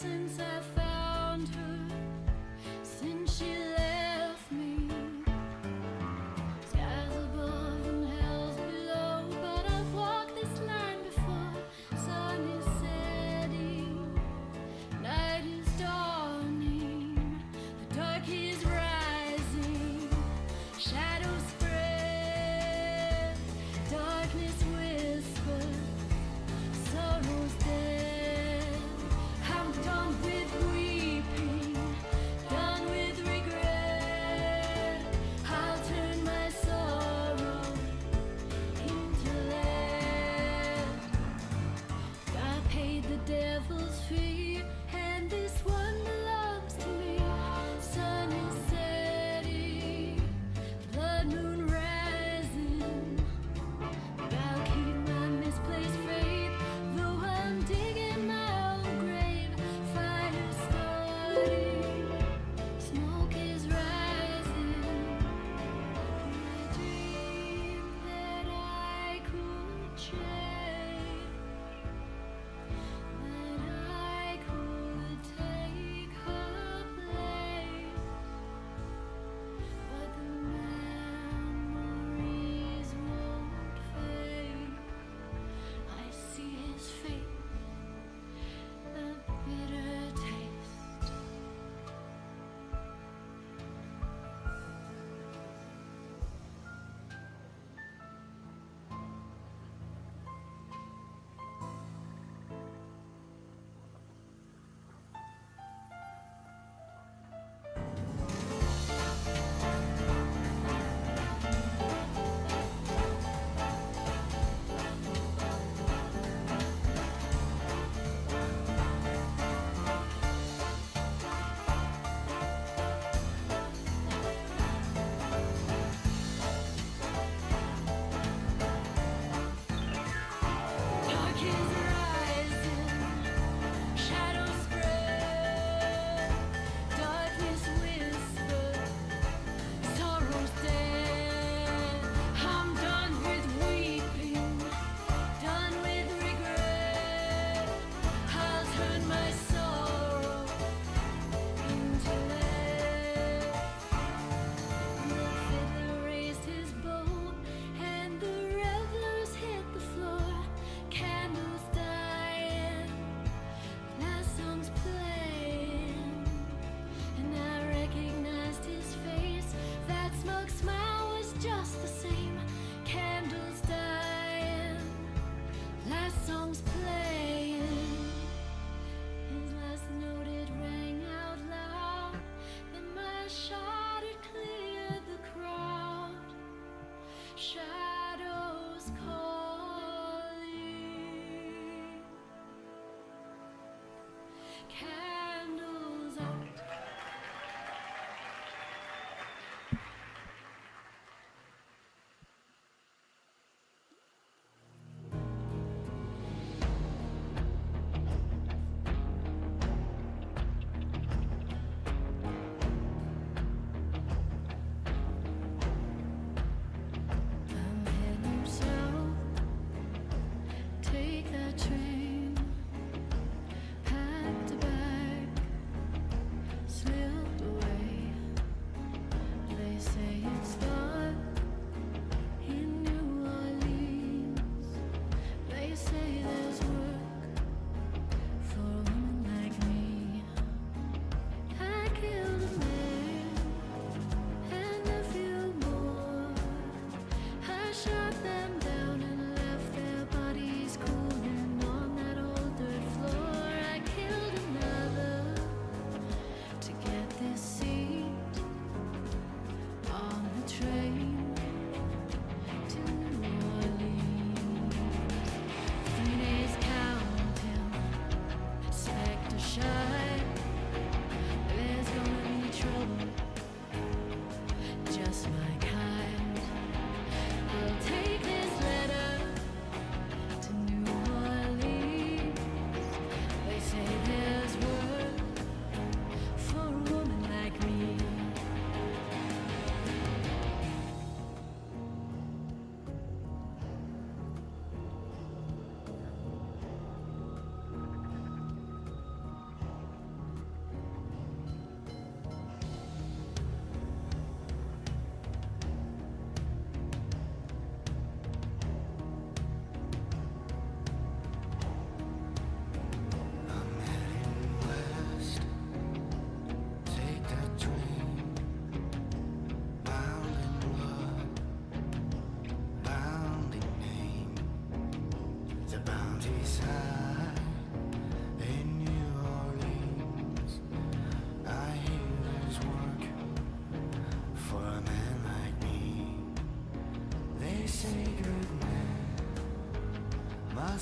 since I found her, since she left me. Skies above and hell's below, but I've walked this line before. Sun is setting, night is dawning, the dark is rising, shadows spread, darkness whispers, sorrow's dead. I'm done with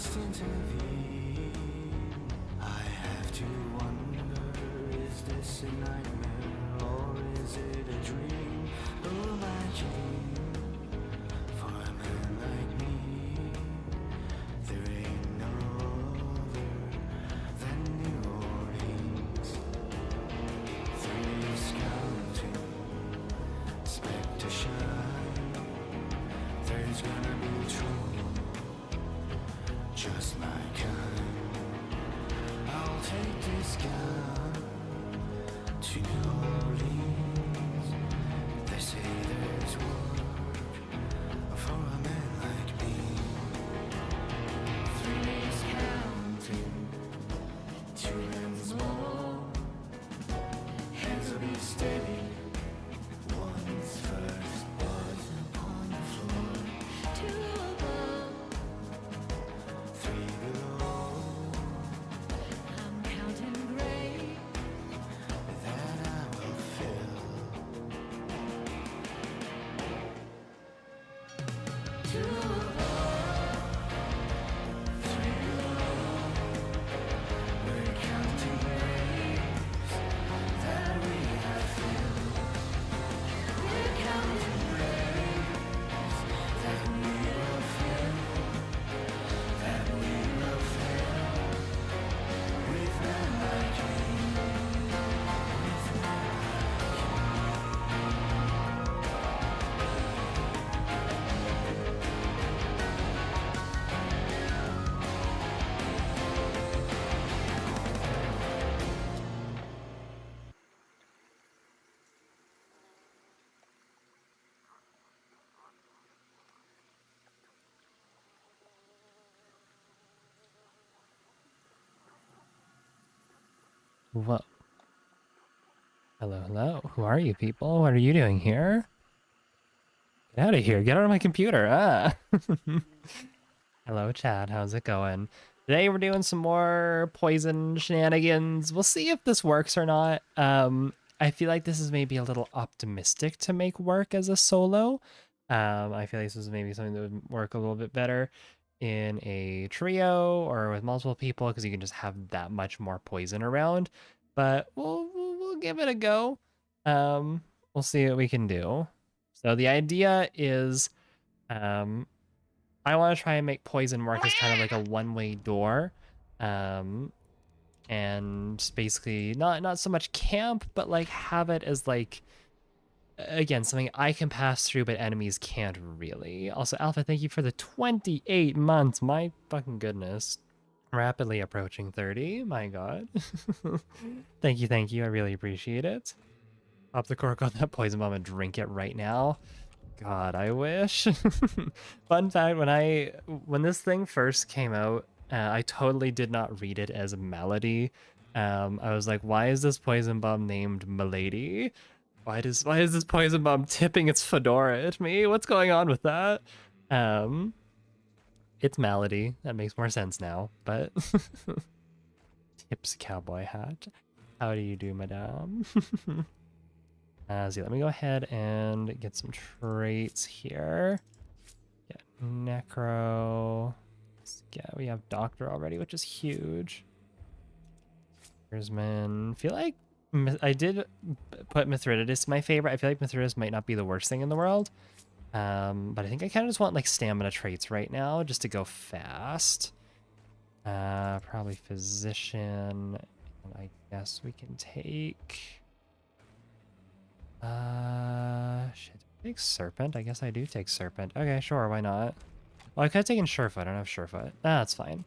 must intervene. I have to wonder, is this a nightmare or is it a dream? Oh, my dream. For a man like me, there ain't no other than New Orleans. 3 days counting, expect to shine. There's gonna be trouble, just my kind. I'll take this gun to New Orleans. They say there's work for a man like me. 3 days counting, 2 hands more. Hands will be steady. One's first was upon the floor. 2 above, 3 below. I'm counting gray. That I will fill. 2 above, 3 below. We're counting graves that we have filled. we're counting Graves that we will fill. That we will fill with men like you. With men Whoa. Hello, hello. Who are you people? What are you doing here? Get out of here. Get out of my computer. Ah. Hello, Chad. How's it going? Today we're doing some more poison shenanigans. We'll see if this works or not. I feel like this is maybe a little optimistic to make work as a solo. I feel like this is maybe something that would work a little bit better in a trio or with multiple people because you can just have that much more poison around. But we'll give it a go. We'll see what we can do. So the idea is, I want to try and make poison work as kind of like a one-way door, and basically not so much camp, but like have it as like, again, something I can pass through, but enemies can't really. Also, Alpha, thank you for the 28 months. My fucking goodness. Rapidly approaching 30. My god. Thank you. I really appreciate it. Pop the cork on that poison bomb and drink it right now. God, I wish. Fun fact, when this thing first came out, I totally did not read it as a melody. I was like, why is this poison bomb named Milady? Why is this poison bomb tipping its fedora at me? What's going on with that? It's Malady. That makes more sense now, but tips cowboy hat. How do you do, madame? So let me go ahead and get some traits here. Get necro. Yeah, we have doctor already, which is huge. Here'sman. Feel like I did put Mithridates my favorite. I feel like Mithridates might not be the worst thing in the world. But I think I kind of just want like stamina traits right now just to go fast. Probably physician. And I guess we can take... shit. Take serpent? I guess I do take serpent. Okay, sure, why not? Well, I could have taken surefoot. I don't have surefoot. That's fine.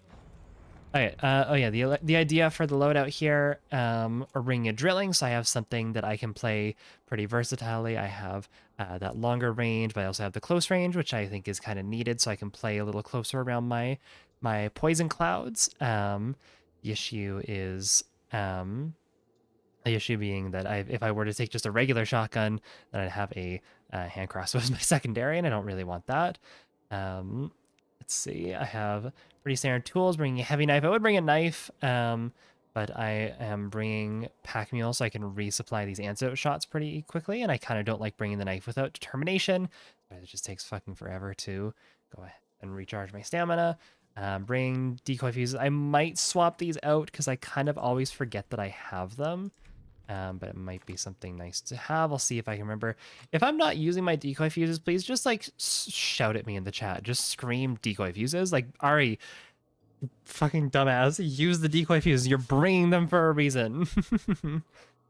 Okay, oh yeah, the idea for the loadout here, a ring of drilling, so I have something that I can play pretty versatilely. I have that longer range, but I also have the close range, which I think is kind of needed, so I can play a little closer around my poison clouds. The issue is, the issue being that if I were to take just a regular shotgun, then I'd have a hand crossbow as my secondary, and I don't really want that. Let's see, I have pretty standard tools, bringing a heavy knife. I would bring a knife, but I am bringing pack mule so I can resupply these antidote shots pretty quickly, and I kind of don't like bringing the knife without determination. It just takes fucking forever to go ahead and recharge my stamina. Bring decoy fuses. I might swap these out because I kind of always forget that I have them. But it might be something nice to have. I'll see if I can remember. If I'm not using my decoy fuses, please just like shout at me in the chat. Just scream decoy fuses. Like, Ari, fucking dumbass, use the decoy fuses. You're bringing them for a reason.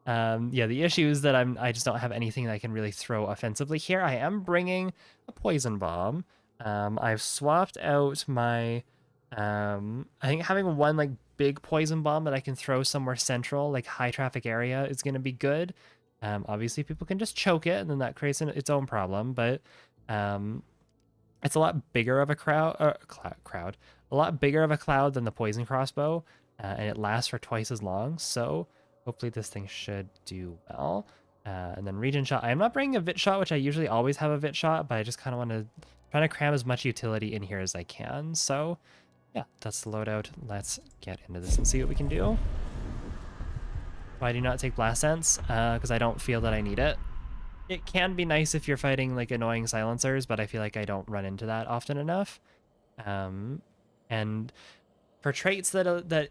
Yeah, the issue is that I just don't have anything that I can really throw offensively here. I am bringing a poison bomb. I've swapped out my, I think having one like big poison bomb that I can throw somewhere central, like high traffic area, is going to be good. Obviously people can just choke it and then that creates its own problem, but it's a lot bigger of a a lot bigger of a cloud than the poison crossbow, and it lasts for twice as long. So hopefully this thing should do well. And then region shot. I'm not bringing a vit shot, which I usually always have a vit shot, but I just kind of want to try to cram as much utility in here as I can. So yeah, that's the loadout. Let's get into this and see what we can do. Why do you not take blast sense? Because I don't feel that I need it. It can be nice if you're fighting like annoying silencers, but I feel like I don't run into that often enough. And for traits that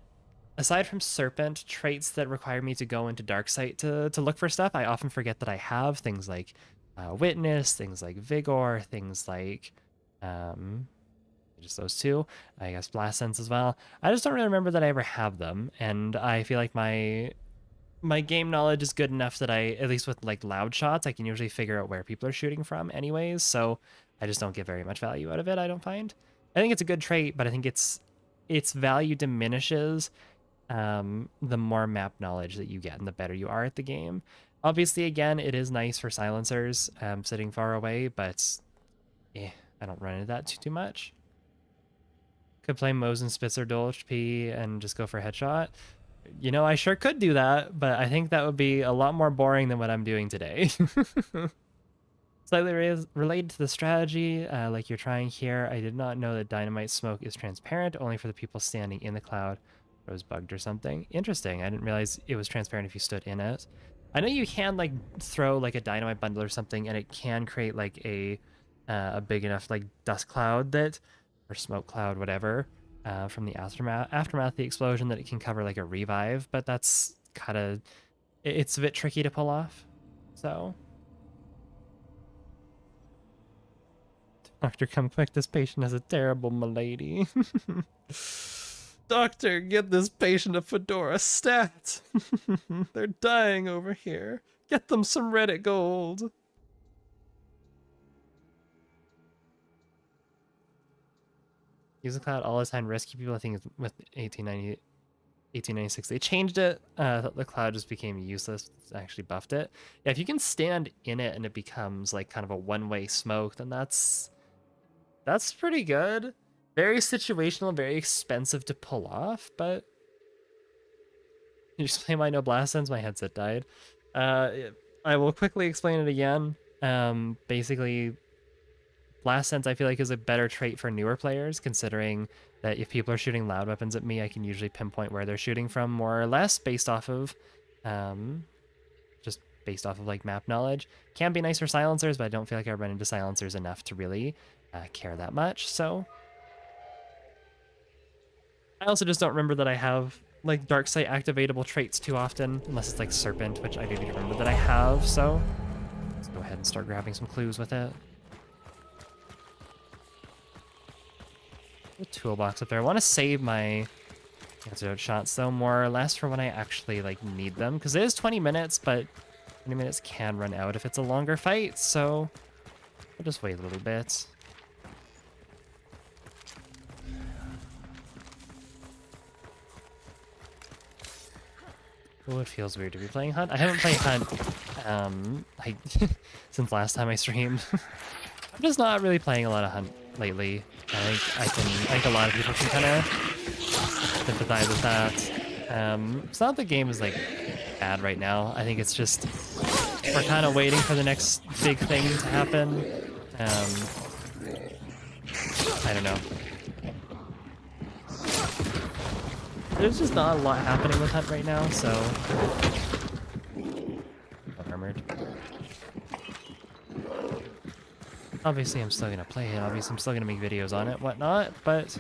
aside from Serpent, traits that require me to go into Darksight to look for stuff, I often forget that I have things like Witness, things like Vigor, things like just those two. I guess Blast Sense as well. I just don't really remember that I ever have them, and I feel like my game knowledge is good enough that I, at least with like loud shots, I can usually figure out where people are shooting from anyways, so I just don't get very much value out of it, I don't find. I think it's a good trait, but I think its value diminishes the more map knowledge that you get and the better you are at the game. Obviously, again, it is nice for silencers sitting far away, but I don't run into that too much. Could play Mosin Spitzer dual HP and just go for headshot. You know, I sure could do that, but I think that would be a lot more boring than what I'm doing today. Slightly related to the strategy, like you're trying here, I did not know that dynamite smoke is transparent, only for the people standing in the cloud. It was bugged or something. Interesting. I didn't realize it was transparent if you stood in it. I know you can like throw like a dynamite bundle or something, and it can create like a big enough like dust cloud that, or smoke cloud, whatever, from the aftermath of the explosion, that it can cover like a revive, but that's kind of, it's a bit tricky to pull off. So, doctor, come quick, this patient has a terrible malady. Doctor, get this patient a fedora stat. They're dying over here. Get them some Reddit gold. Use the cloud all the time. Rescue people, I think, with 1896. They changed it. The cloud just became useless. It's actually buffed it. Yeah, if you can stand in it and it becomes like kind of a one-way smoke, then that's pretty good. Very situational, very expensive to pull off, but you just play my no blast sense. My headset died. I will quickly explain it again. Basically, blast sense I feel like is a better trait for newer players, considering that if people are shooting loud weapons at me, I can usually pinpoint where they're shooting from more or less based off of just based off of like map knowledge. Can be nice for silencers, but I don't feel like I run into silencers enough to really care that much. So I also just don't remember that I have like Darksight activatable traits too often, unless it's like Serpent, which I do remember that I have. So let's go ahead and start grabbing some clues with it. A toolbox up there. I want to save my antidote shots though, more or less for when I actually like need them, because it is 20 minutes, but 20 minutes can run out if it's a longer fight, so I'll just wait a little bit. Oh, it feels weird to be playing Hunt. I haven't played Hunt like since last time I streamed. I'm just not really playing a lot of Hunt lately. I think a lot of people can kind of sympathize with that. It's not that the game is like bad right now. I think it's just we're kind of waiting for the next big thing to happen. I don't know. There's just not a lot happening with Hunt right now, so armored. Obviously, I'm still gonna play it. Obviously, I'm still gonna make videos on it, whatnot. But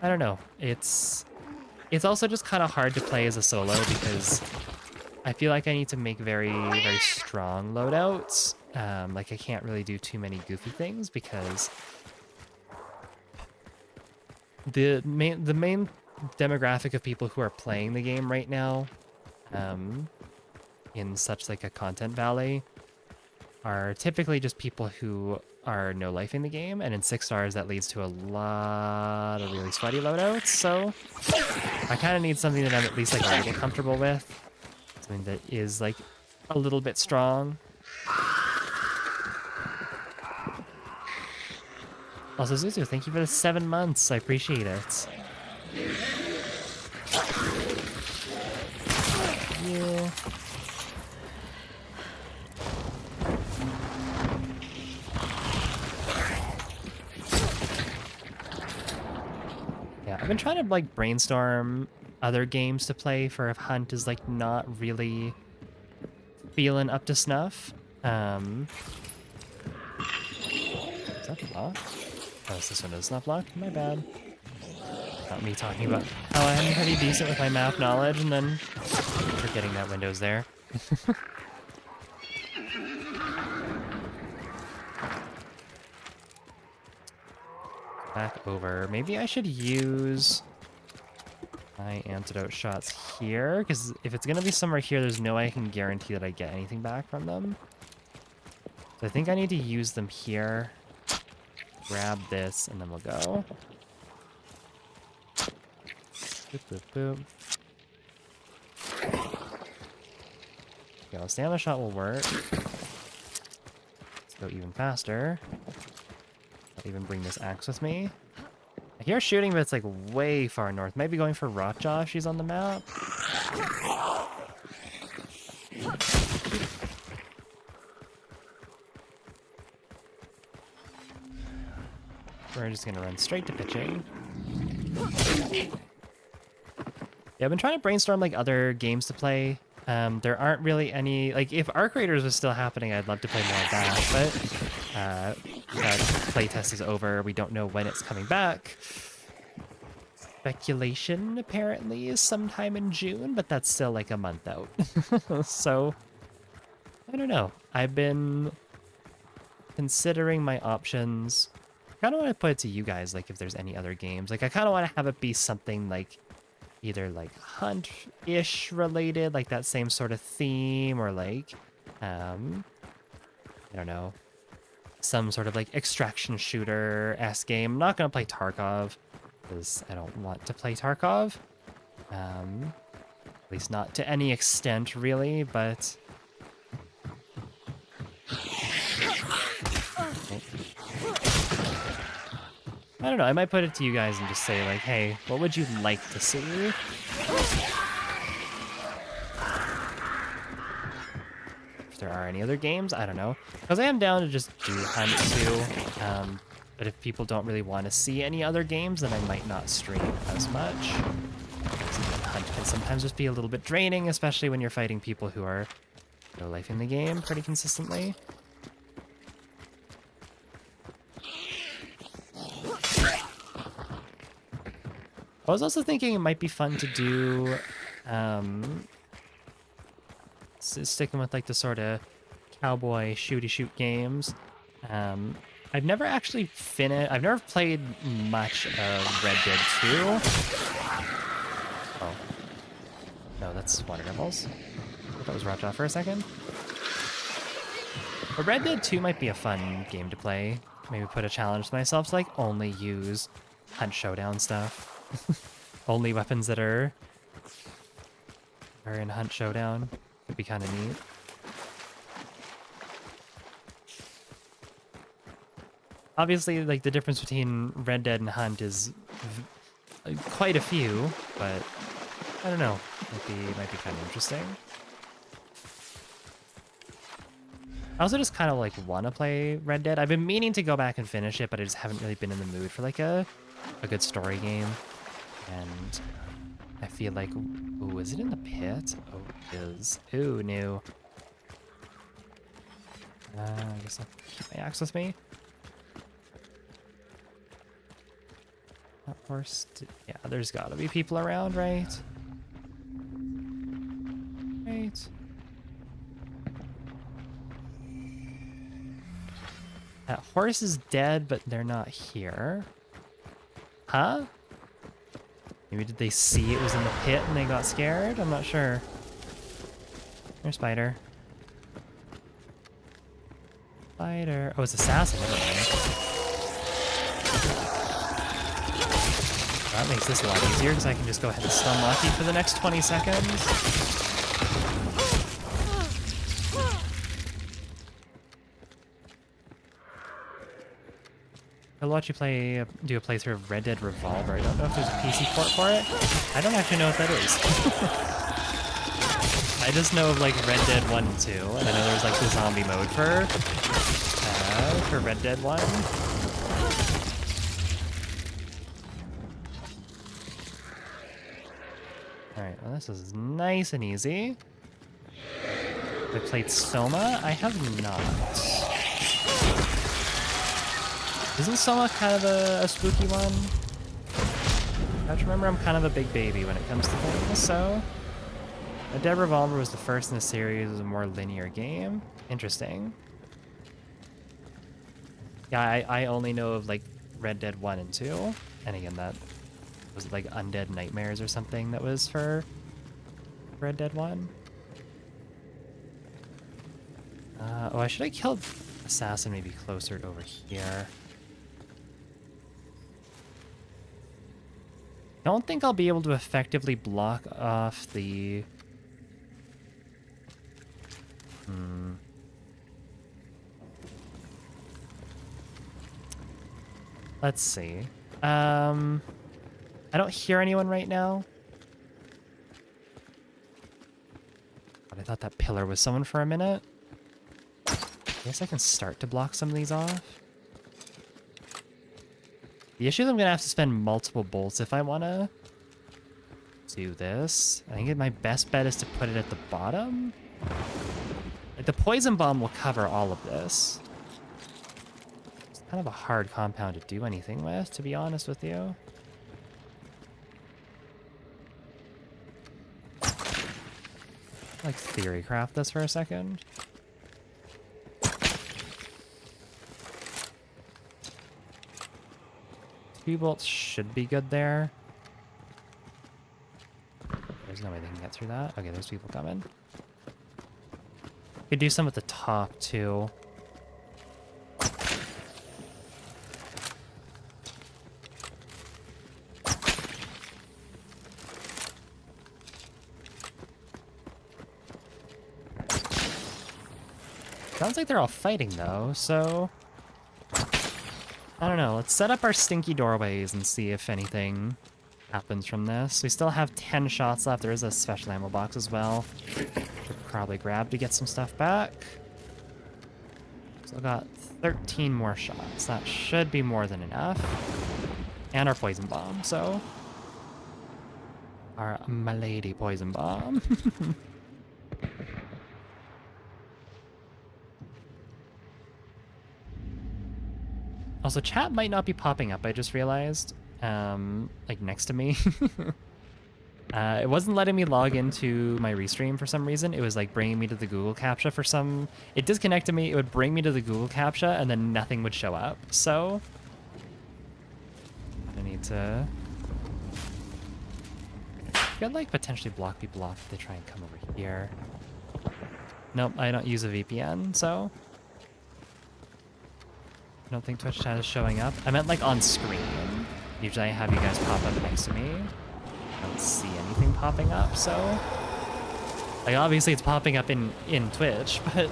I don't know. It's also just kind of hard to play as a solo because I feel like I need to make very, very strong loadouts. Like I can't really do too many goofy things because the main demographic of people who are playing the game right now, in such like a content valley, are typically just people who are no lifing the game, and in 6 stars that leads to a lot of really sweaty loadouts. So I kind of need something that I'm at least like a little comfortable with, something that is like a little bit strong. Also, Zuzu, thank you for the 7 months. I appreciate it. Yeah. Yeah, I've been trying to like brainstorm other games to play for if Hunt is like not really feeling up to snuff. Is that locked? Oh, this one is not locked? My bad. Not me talking about how I'm pretty decent with my map knowledge and then forgetting that window's there. Back over. Maybe I should use my antidote shots here, because if it's going to be somewhere here, there's no way I can guarantee that I get anything back from them. So I think I need to use them here. Grab this, and then we'll go. Boop, boop, boop. Okay, well, stamina shot will work. Let's go even faster. I'll even bring this axe with me. I hear shooting, but it's like way far north. Maybe going for Rotjaw if she's on the map. We're just gonna run straight to pitching. Yeah, I've been trying to brainstorm like other games to play. There aren't really any, like if Arc Raiders was still happening, I'd love to play more of that, but that playtest is over. We don't know when it's coming back. Speculation apparently is sometime in June, but that's still like a month out. So I don't know. I've been considering my options. I kind of want to put it to you guys, like if there's any other games. Like I kind of want to have it be something like either like hunt-ish related, like that same sort of theme, or like I don't know, some sort of like extraction shooter-esque game. I'm not gonna play Tarkov because I don't want to play Tarkov, at least not to any extent really, but I don't know, I might put it to you guys and just say like, hey, what would you like to see? If there are any other games, I don't know. Because I am down to just do Hunt too. But if people don't really want to see any other games, then I might not stream as much. Hunt can sometimes just be a little bit draining, especially when you're fighting people who are no life in the game pretty consistently. I was also thinking it might be fun to do, sticking with like the sort of cowboy shooty shoot games. I've never actually I've never played much of Red Dead 2. Oh. No, that's Water Devils. I thought that was Rotjaw for a second. But Red Dead 2 might be a fun game to play. Maybe put a challenge to myself to like only use Hunt Showdown stuff. Only weapons that are in Hunt Showdown. Could be kind of neat. Obviously, like the difference between Red Dead and Hunt is quite a few, but I don't know. Might be kind of interesting. I also just kind of like want to play Red Dead. I've been meaning to go back and finish it, but I just haven't really been in the mood for like a good story game. And I feel like, ooh, is it in the pit? Oh, it is. Ooh, no. I guess I'll keep my axe with me. That horse. Yeah, there's gotta be people around, right? Right. That horse is dead, but they're not here. Huh? Maybe did they see it was in the pit and they got scared? I'm not sure. There's Spider. Spider. Oh, it's Assassin. Never mind. That makes this a lot easier because I can just go ahead and stun Lucky for the next 20 seconds. I'll watch you do a playthrough of Red Dead Revolver. I don't know if there's a PC port for it. I don't actually know what that is. I just know of like Red Dead 1 and 2, and I know there's like the zombie mode for Red Dead 1. Alright, well this is nice and easy. I played Soma? I have not. Isn't Soma kind of a spooky one? I have to remember I'm kind of a big baby when it comes to things, so... Red Dead Revolver was the first in the series, it was a more linear game. Interesting. Yeah, I only know of, like, Red Dead 1 and 2. And again, that was, like, Undead Nightmares or something that was for Red Dead 1. Oh, I should have killed Assassin maybe closer over here. Don't think I'll be able to effectively block off the... Let's see. I don't hear anyone right now. But I thought that pillar was someone for a minute. I guess I can start to block some of these off. The issue is I'm going to have to spend multiple bolts if I want to do this. I think my best bet is to put it at the bottom. Like, the poison bomb will cover all of this. It's kind of a hard compound to do anything with, to be honest with you. Like, theory craft this for a second. Two bolts should be good there. There's no way they can get through that. Okay, there's people coming. Could do some at the top too. Sounds like they're all fighting though, so... I don't know, let's set up our stinky doorways and see if anything happens from this. We still have 10 shots left. There is a special ammo box as well. Should probably grab to get some stuff back. Still got 13 more shots. That should be more than enough. And our poison bomb, so... Our milady poison bomb. Also, chat might not be popping up, I just realized. Like, next to me. It wasn't letting me log into my restream for some reason. It was, like, bringing me to the Google CAPTCHA for some... It disconnected me, it would bring me to the Google CAPTCHA, and then nothing would show up. So... I need to... Could, like, potentially block people off if they try and come over here. Nope, I don't use a VPN, so... I don't think Twitch chat is showing up. I meant like on screen. Usually I have you guys pop up next to me. I don't see anything popping up, so... Like obviously it's popping up in Twitch, but...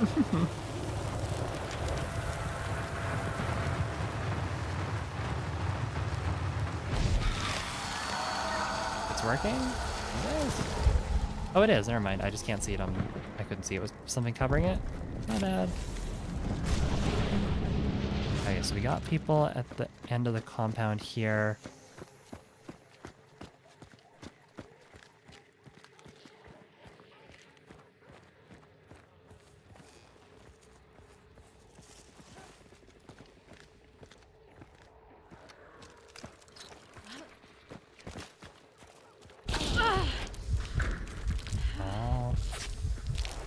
It's working? It is. Oh, it is. Never mind. I just can't see it on... I couldn't see it was something covering it. Not bad. Okay, so we got people at the end of the compound here.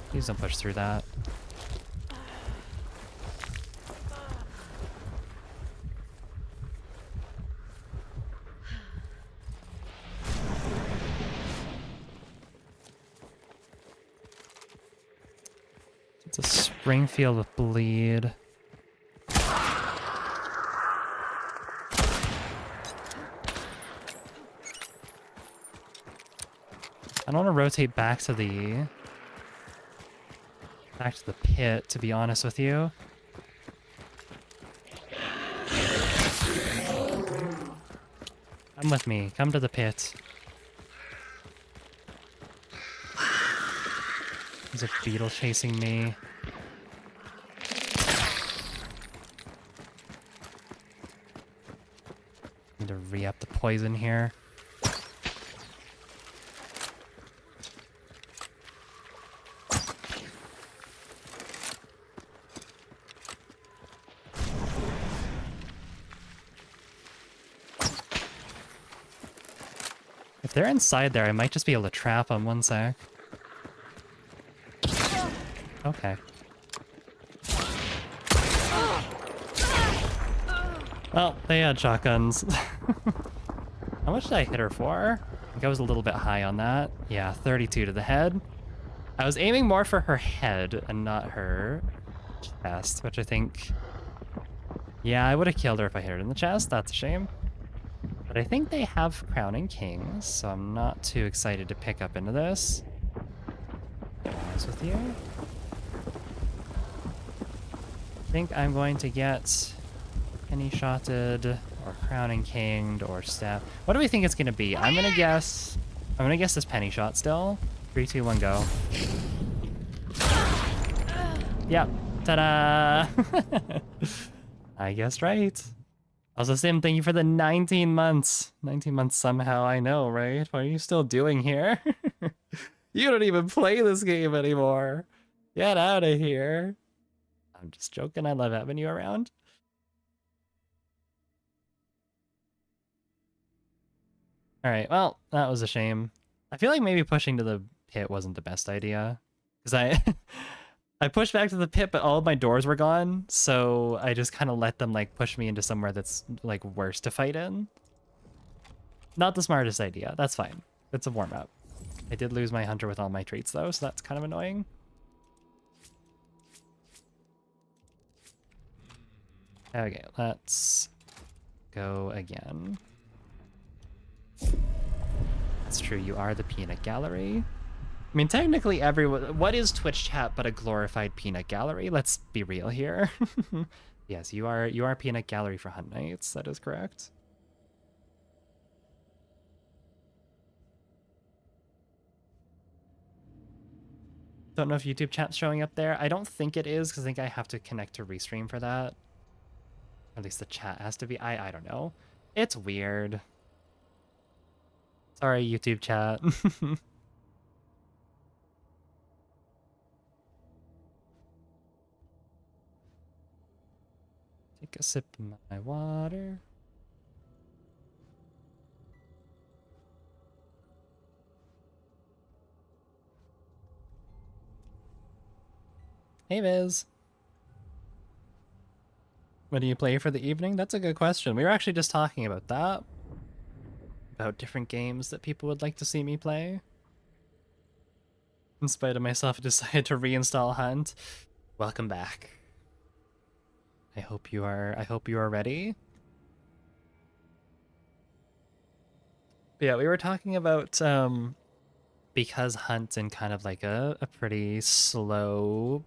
Please don't push through that. It's a Springfield with bleed. I don't want to rotate back to the pit, to be honest with you. Come with me. Come to the pit. There's a beetle chasing me. Need to re-up the poison here. If they're inside there, I might just be able to trap them. One sec. Okay. Well, they had shotguns. How much did I hit her for? I think I was a little bit high on that. Yeah, 32 to the head. I was aiming more for her head and not her chest, which I think... Yeah, I would have killed her if I hit her in the chest. That's a shame. But I think they have Crowning Kings, so I'm not too excited to pick up into this. To be honest with you. I think I'm going to get Penny Shotted or Crowning Kinged or Staff. What do we think it's gonna be? I'm gonna guess this Penny Shot still. 3, 2, 1, go. Yep. Ta-da! I guessed right. Also, Sim, thank you for the 19 months. 19 months somehow, I know, right? What are you still doing here? You don't even play this game anymore. Get out of here. I'm just joking. I love having you around. All right. Well, that was a shame. I feel like maybe pushing to the pit wasn't the best idea. Because I pushed back to the pit, but all of my doors were gone. So I just kind of let them like push me into somewhere that's like worse to fight in. Not the smartest idea. That's fine. It's a warm-up. I did lose my hunter with all my traits though, so that's kind of annoying. Okay, let's go again. That's true, you are the peanut gallery. I mean, technically everyone... What is Twitch chat but a glorified peanut gallery? Let's be real here. Yes, you are peanut gallery for Hunt Nights. That is correct. Don't know if YouTube chat's showing up there. I don't think it is, because I think I have to connect to Restream for that. At least the chat has to be. I don't know. It's weird. Sorry, YouTube chat. Take a sip of my water. Hey, Viz. What do you play for the evening? That's a good question. We were actually just talking about that. About different games that people would like to see me play. In spite of myself, I decided to reinstall Hunt. Welcome back. I hope you are ready. But yeah, we were talking about because Hunt's in kind of like a pretty slow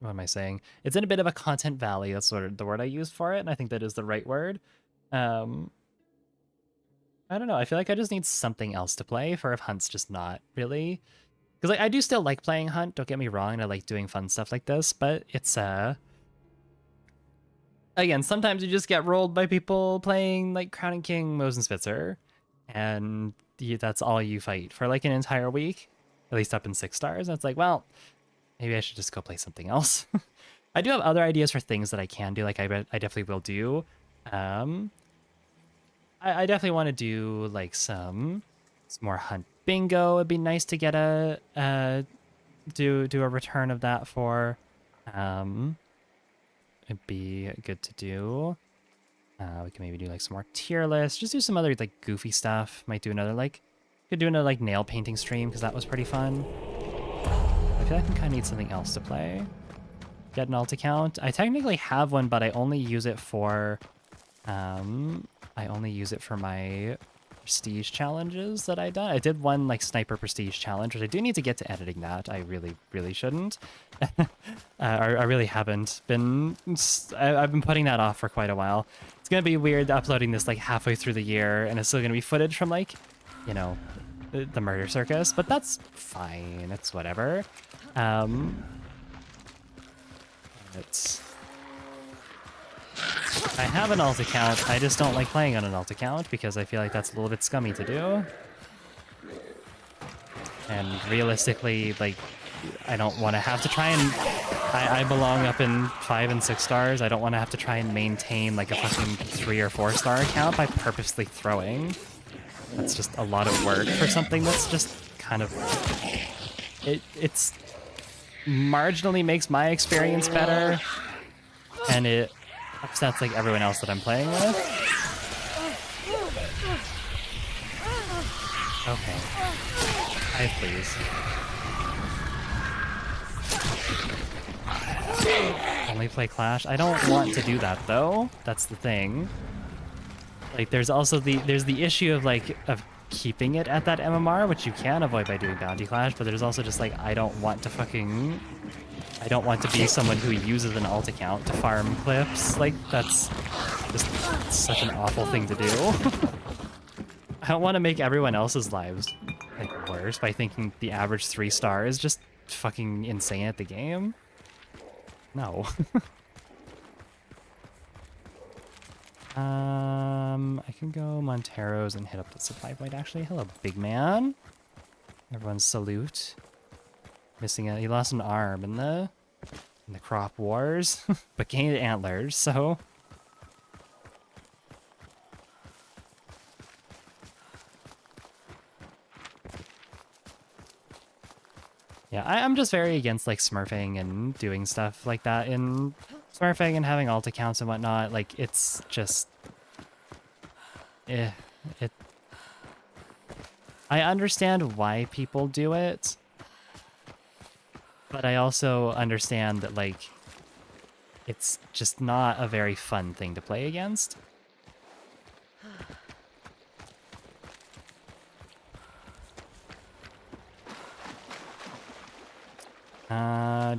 what am I saying? It's in a bit of a content valley. That's sort of the word I use for it, and I think that is the right word. I don't know. I feel like I just need something else to play for if Hunt's just not really. Because like, I do still like playing Hunt, don't get me wrong, and I like doing fun stuff like this, but it's, again, sometimes you just get rolled by people playing, like, Crowning King, Mosin Spitzer, and that's all you fight for, like, an entire week, at least up in 6 stars, and it's like, well, maybe I should just go play something else. I do have other ideas for things that I can do, like, I definitely will do. I definitely want to do, like, some more Hunt bingo. It'd be nice to get a do a return of that for. It'd be good to do. We can maybe do like some more tier lists. Just do some other like goofy stuff. Might do another like could do another like nail painting stream because that was pretty fun. I feel like I kind of need something else to play. Get an alt account. I technically have one, but I only use it for my prestige challenges that I done. I did one like sniper prestige challenge, which I do need to get to editing that. I really shouldn't. I really haven't been. I've been putting that off for quite a while. It's gonna be weird uploading this like halfway through the year, and it's still gonna be footage from like, you know, the murder circus. But that's fine. It's whatever. I have an alt account. I just don't like playing on an alt account because I feel like that's a little bit scummy to do. And realistically, like, I don't want to have to try and... I belong up in 5 and 6 stars. I don't want to have to try and maintain like a fucking 3 or 4 star account by purposely throwing. That's just a lot of work for something that's just kind of... It's marginally makes my experience better, and it upsets like everyone else that I'm playing with. Okay. Hi, please. Only play Clash? I don't want to do that though. That's the thing. Like there's also the issue of like of keeping it at that MMR, which you can avoid by doing Bounty Clash, but there's also just like I don't want to be someone who uses an alt account to farm clips. Like that's just such an awful thing to do. I don't want to make everyone else's lives like worse by thinking the average 3 star is just fucking insane at the game. No. I can go Montero's and hit up the supply point actually. Hello, big man. Everyone salute. He lost an arm in the crop wars, but gained antlers, so. Yeah, I'm just very against like smurfing and doing stuff like that in smurfing and having alt accounts and whatnot. Like it's just, I understand why people do it, but I also understand that like it's just not a very fun thing to play against.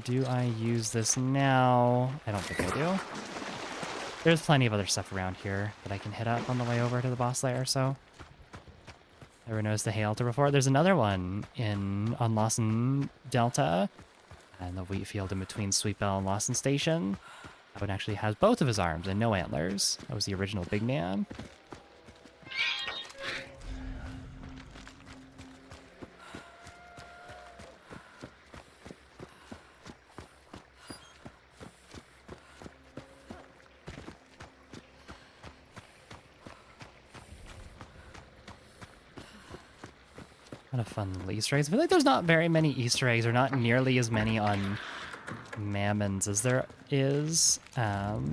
Do I use this now? I don't think I do. There's plenty of other stuff around here that I can hit up on the way over to the boss lair, so. Never noticed the hay altar before. There's another one on Lawson Delta, and the wheat field in between Sweet Bell and Lawson Station. That one actually has both of his arms and no antlers. That was the original big man. Kind of fun little Easter eggs. I feel like there's not very many Easter eggs, or not nearly as many on Mammons as there is some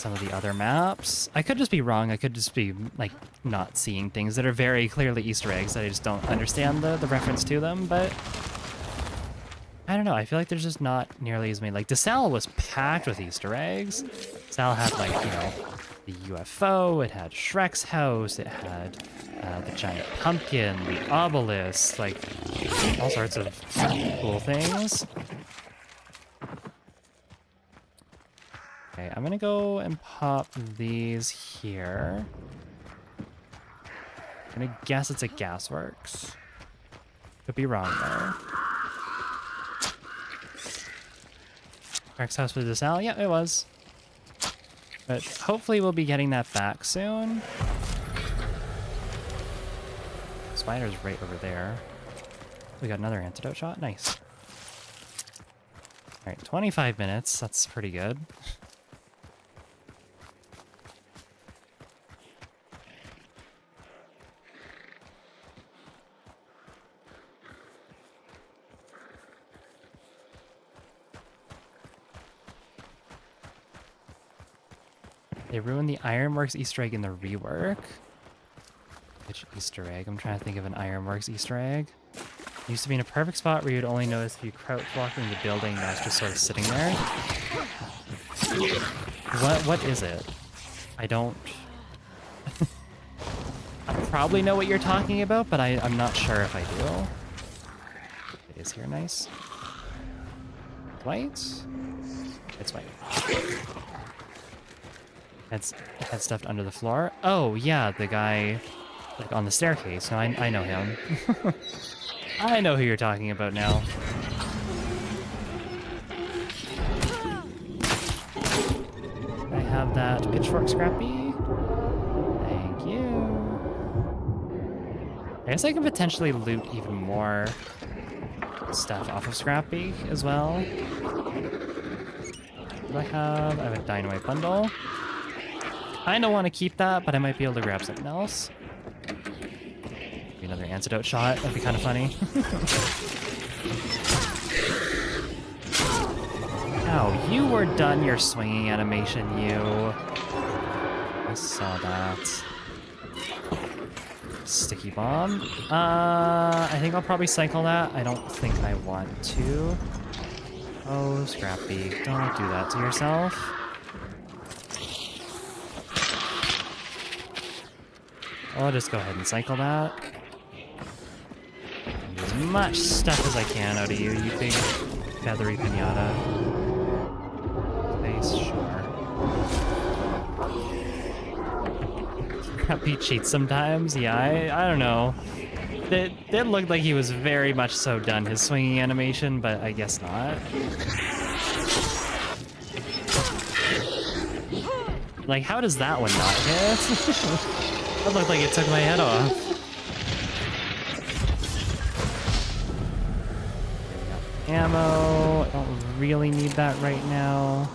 of the other maps. I could just be wrong. I could just be like not seeing things that are very clearly Easter eggs that I just don't understand the reference to them, but I don't know. I feel like there's just not nearly as many. Like DeSalle was packed with Easter eggs. DeSalle had like, you know, the UFO, it had Shrek's house, it had the giant pumpkin, the obelisk, like all sorts of cool things. Okay, I'm gonna go and pop these here. I'm gonna guess it's a Gasworks. Could be wrong though. Shrek's house was DeSalle? Yeah, it was. But hopefully we'll be getting that back soon. Spider's right over there. We got another antidote shot. Nice. Alright, 25 minutes. That's pretty good. They ruined the Ironworks Easter egg in the rework. Which Easter egg? I'm trying to think of an Ironworks Easter egg. It used to be in a perfect spot where you'd only notice if you crouch walked into the building. Now it's just sort of sitting there. What is it? I don't... I probably know what you're talking about, but I'm not sure if I do. It is here, nice. White? It's white. Head stuffed under the floor. Oh, yeah, the guy like on the staircase. No, I know him. I know who you're talking about now. I have that pitchfork, Scrappy. Thank you. I guess I can potentially loot even more stuff off of Scrappy as well. What do I have? I have a dynamite bundle. I don't want to keep that, but I might be able to grab something else. Maybe another antidote shot. That'd be kind of funny. Ow, you were done your swinging animation, you. I saw that. Sticky bomb. I think I'll probably cycle that. I don't think I want to. Oh, Scrappy, don't do that to yourself. I'll just go ahead and cycle that. Get as much stuff as I can out of you, you big feathery pinata. Face, sure. Scrappy cheats sometimes. Yeah, I don't know. It looked like he was very much so done his swinging animation, but I guess not. Like, how does that one not hit? That looked like it took my head off. Ammo. I don't really need that right now.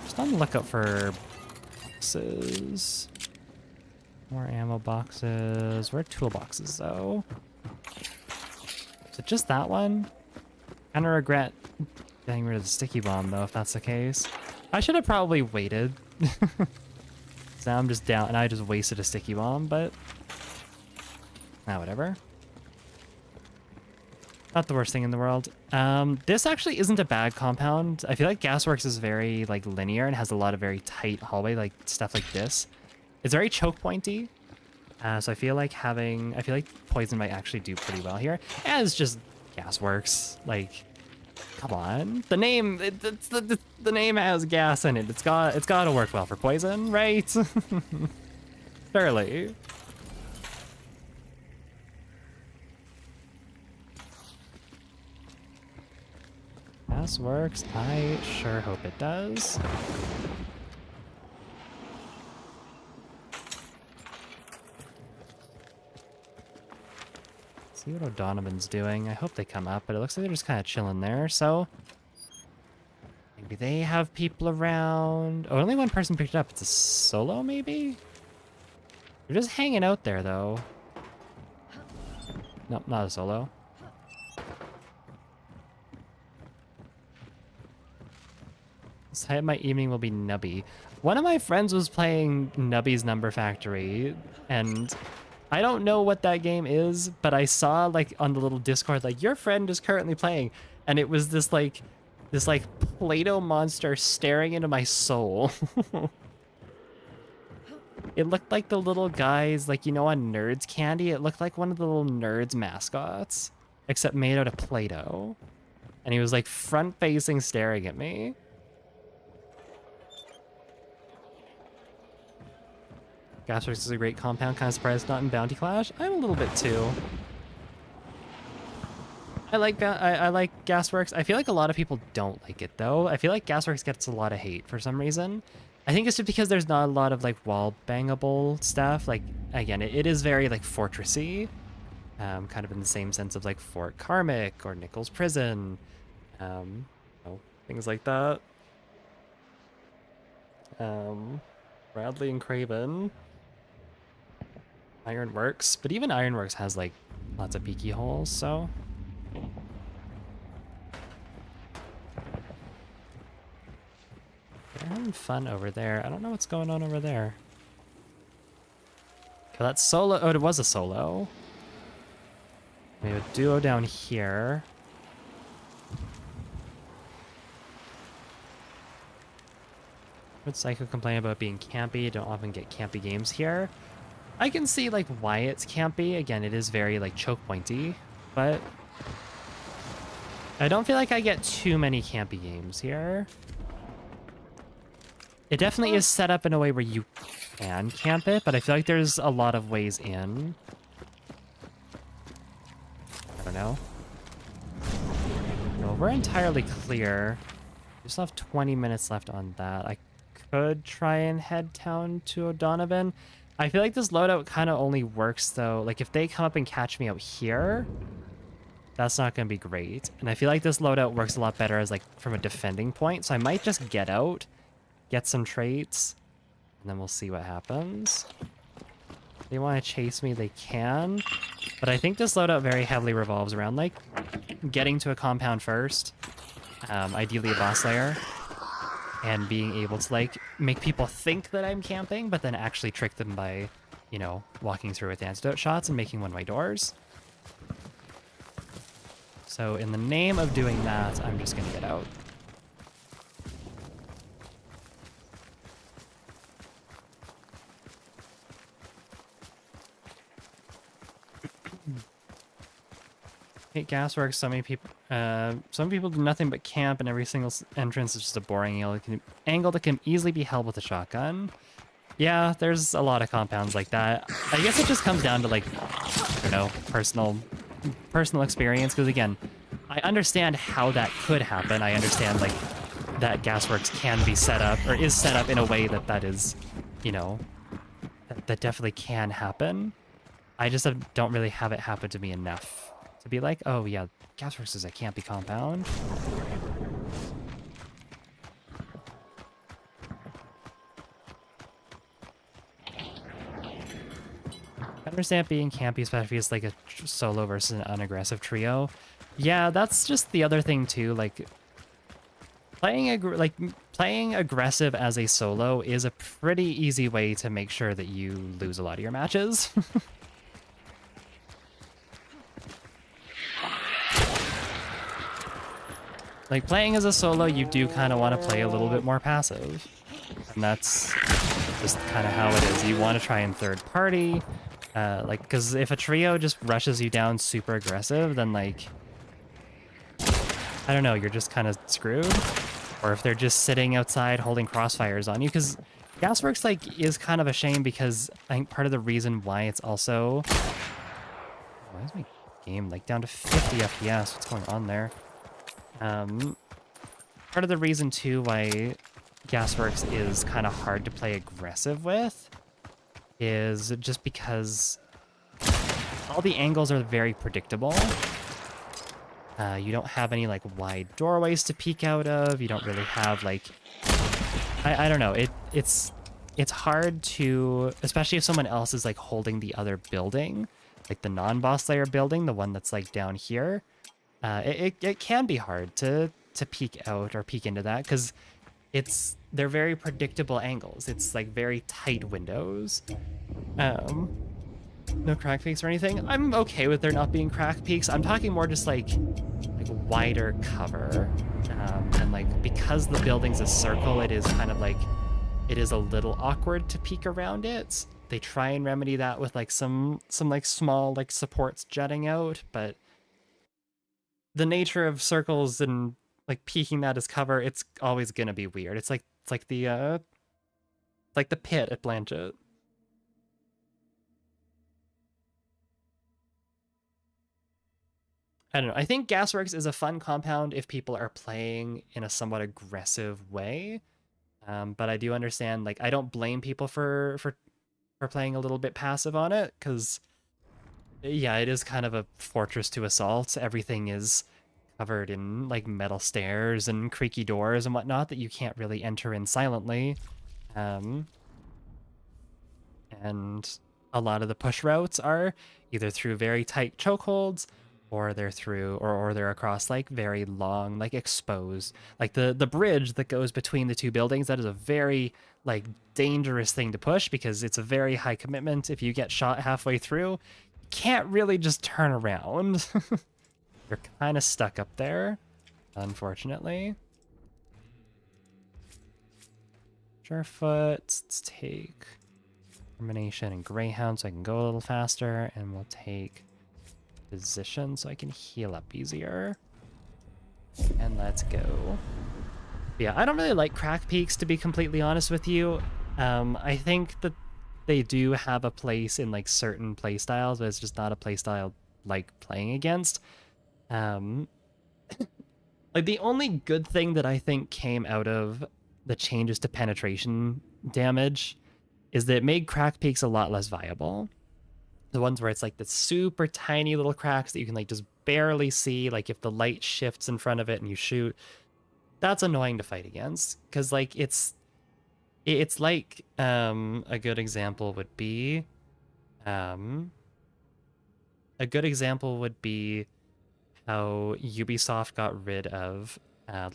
Just on the lookout for boxes. More ammo boxes. Where are toolboxes, though? Is it just that one? Kind of regret getting rid of the sticky bomb, though, if that's the case. I should have probably waited. So now I'm just down, and I just wasted a sticky bomb, but... whatever. Not the worst thing in the world. This actually isn't a bad compound. I feel like Gasworks is very, like, linear and has a lot of very tight hallway, like, stuff like this. It's very choke pointy, so I feel like poison might actually do pretty well here. And it's just Gasworks, like, come on. The name, the name has gas in it. It's got to work well for poison, right? Surely. Gasworks, I sure hope it does. See what O'Donovan's doing. I hope they come up, but it looks like they're just kind of chilling there, so... maybe they have people around. Oh, only one person picked it up. It's a solo, maybe? They're just hanging out there, though. Nope, not a solo. So my evening will be Nubby. One of my friends was playing Nubby's Number Factory, and... I don't know what that game is, but I saw like on the little Discord, like your friend is currently playing, and it was this Play-Doh monster staring into my soul. It looked like the little guys, like, you know, on Nerds Candy, it looked like one of the little Nerds mascots, except made out of Play-Doh. And he was like front-facing staring at me. Gasworks is a great compound, kind of surprised it's not in Bounty Clash. I'm a little bit too. I like Gasworks. I feel like a lot of people don't like it though. I feel like Gasworks gets a lot of hate for some reason. I think it's just because there's not a lot of like wall bangable stuff. Like again, it is very like fortressy, kind of in the same sense of like Fort Karmic or Nichols Prison, things like that. Bradley and Craven. Ironworks, but even Ironworks has like lots of peeky holes, so having fun over there. I don't know what's going on over there. Okay, that's solo. Oh, it was a solo. We have a duo down here. Would Psycho complain about being campy? Don't often get campy games here. I can see like why it's campy. Again, it is very like choke pointy, but I don't feel like I get too many campy games here. It definitely is set up in a way where you can camp it, but I feel like there's a lot of ways in. I don't know. No, we're entirely clear. We still have 20 minutes left on that. I could try and head down to O'Donovan. I feel like this loadout kind of only works though. Like if they come up and catch me out here, that's not going to be great. And I feel like this loadout works a lot better as like from a defending point. So I might just get out, get some traits, and then we'll see what happens. If they want to chase me, they can. But I think this loadout very heavily revolves around like getting to a compound first, ideally a boss layer, and being able to like make people think that I'm camping, but then actually trick them by, you know, walking through with antidote shots and making one-way doors. So in the name of doing that, I'm just gonna get out. Hate Gasworks. Some people do nothing but camp, and every single entrance is just a boring angle that can easily be held with a shotgun. Yeah, there's a lot of compounds like that. I guess it just comes down to like, I don't know, personal experience. Because again, I understand how that could happen. I understand like that Gasworks can be set up or is set up in a way that is, you know, that definitely can happen. I just don't really have it happen to me enough to be like, oh yeah, Gasworks is a campy compound. I understand being campy, especially if it's like a solo versus an unaggressive trio. Yeah, that's just the other thing too. Like playing aggressive as a solo is a pretty easy way to make sure that you lose a lot of your matches. Like, playing as a solo, you do kind of want to play a little bit more passive. And that's just kind of how it is. You want to try and third party. Like, because if a trio just rushes you down super aggressive, then, like, I don't know, you're just kind of screwed. Or if they're just sitting outside holding crossfires on you. Because Gasworks, like, is kind of a shame because I think part of the reason why it's also... Why is my game, like, down to 50 FPS? What's going on there? Part of the reason too why Gasworks is kind of hard to play aggressive with is just because all the angles are very predictable. You don't have any like wide doorways to peek out of. You don't really have like, I don't know. It's hard to, especially if someone else is like holding the other building, like the non-boss layer building, the one that's like down here. It can be hard to peek out or peek into that because they're very predictable angles. It's like very tight windows. No crack peaks or anything. I'm okay with there not being crack peaks. I'm talking more just like wider cover. And like because the building's a circle, it is kind of like it is a little awkward to peek around it. They try and remedy that with like some like small like supports jutting out, but the nature of circles and like peeking that as cover, it's always gonna be weird. It's like the pit at Blanchett. I don't know. I think Gasworks is a fun compound if people are playing in a somewhat aggressive way. But I do understand, like, I don't blame people for playing a little bit passive on it, because yeah, it is kind of a fortress to assault. Everything is covered in like metal stairs and creaky doors and whatnot that you can't really enter in silently. And a lot of the push routes are either through very tight chokeholds or they're through, or they're across like very long, like exposed, like the bridge that goes between the two buildings. That is a very like dangerous thing to push because it's a very high commitment. If you get shot halfway through, you can't really just turn around. You're kind of stuck up there, unfortunately. Surefoot, let's take Termination and Greyhound so I can go a little faster, and we'll take position so I can heal up easier. And let's go. Yeah, I don't really like crack peaks, to be completely honest with you. I think that they do have a place in like certain play styles, but it's just not a play style like playing against. Like the only good thing that I think came out of the changes to penetration damage is that it made crack peaks a lot less viable. The ones where it's like the super tiny little cracks that you can like just barely see, like if the light shifts in front of it and you shoot, that's annoying to fight against. Because like it's like a good example would be how Ubisoft got rid of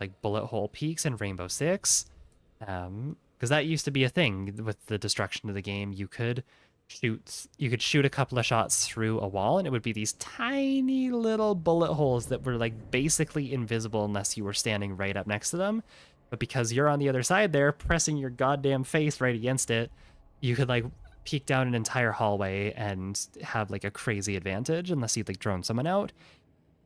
like bullet hole peaks in Rainbow Six, because that used to be a thing with the destruction of the game. You could shoot a couple of shots through a wall, and it would be these tiny little bullet holes that were like basically invisible unless you were standing right up next to them. But because you're on the other side there, pressing your goddamn face right against it, you could like peek down an entire hallway and have like a crazy advantage unless you'd like drone someone out.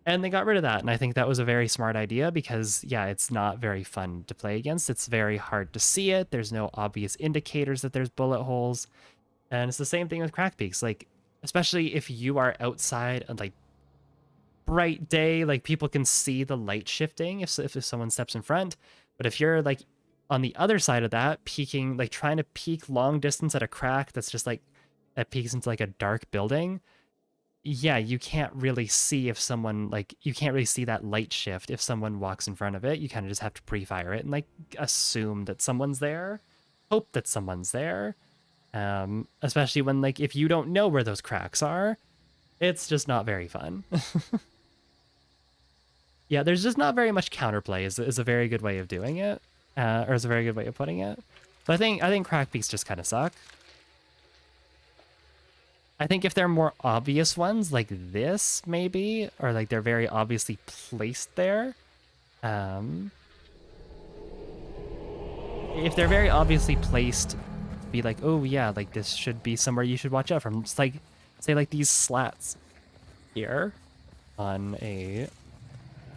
And they got rid of that, and I think that was a very smart idea because, yeah, it's not very fun to play against. It's very hard to see it. There's no obvious indicators that there's bullet holes. And it's the same thing with crack peaks. Like, especially if you are outside on, like, bright day, like, people can see the light shifting if someone steps in front. But if you're, like, on the other side of that, peeking, like, trying to peek long distance at a crack that's just, like, that peeks into, like, a dark building, yeah, you can't really see if someone, like, you can't really see that light shift if someone walks in front of it. You kind of just have to pre-fire it and, like, assume that someone's there, hope that someone's there. Especially when, like, if you don't know where those cracks are, it's just not very fun. Yeah, there's just not very much counterplay is a very good way of doing it, or is a very good way of putting it. So I think crack peaks just kind of suck. I think if they're more obvious ones like this, maybe, or like they're very obviously placed there. If they're very obviously placed, be like, oh yeah, like this should be somewhere you should watch out from. Just like, say like these slats here on a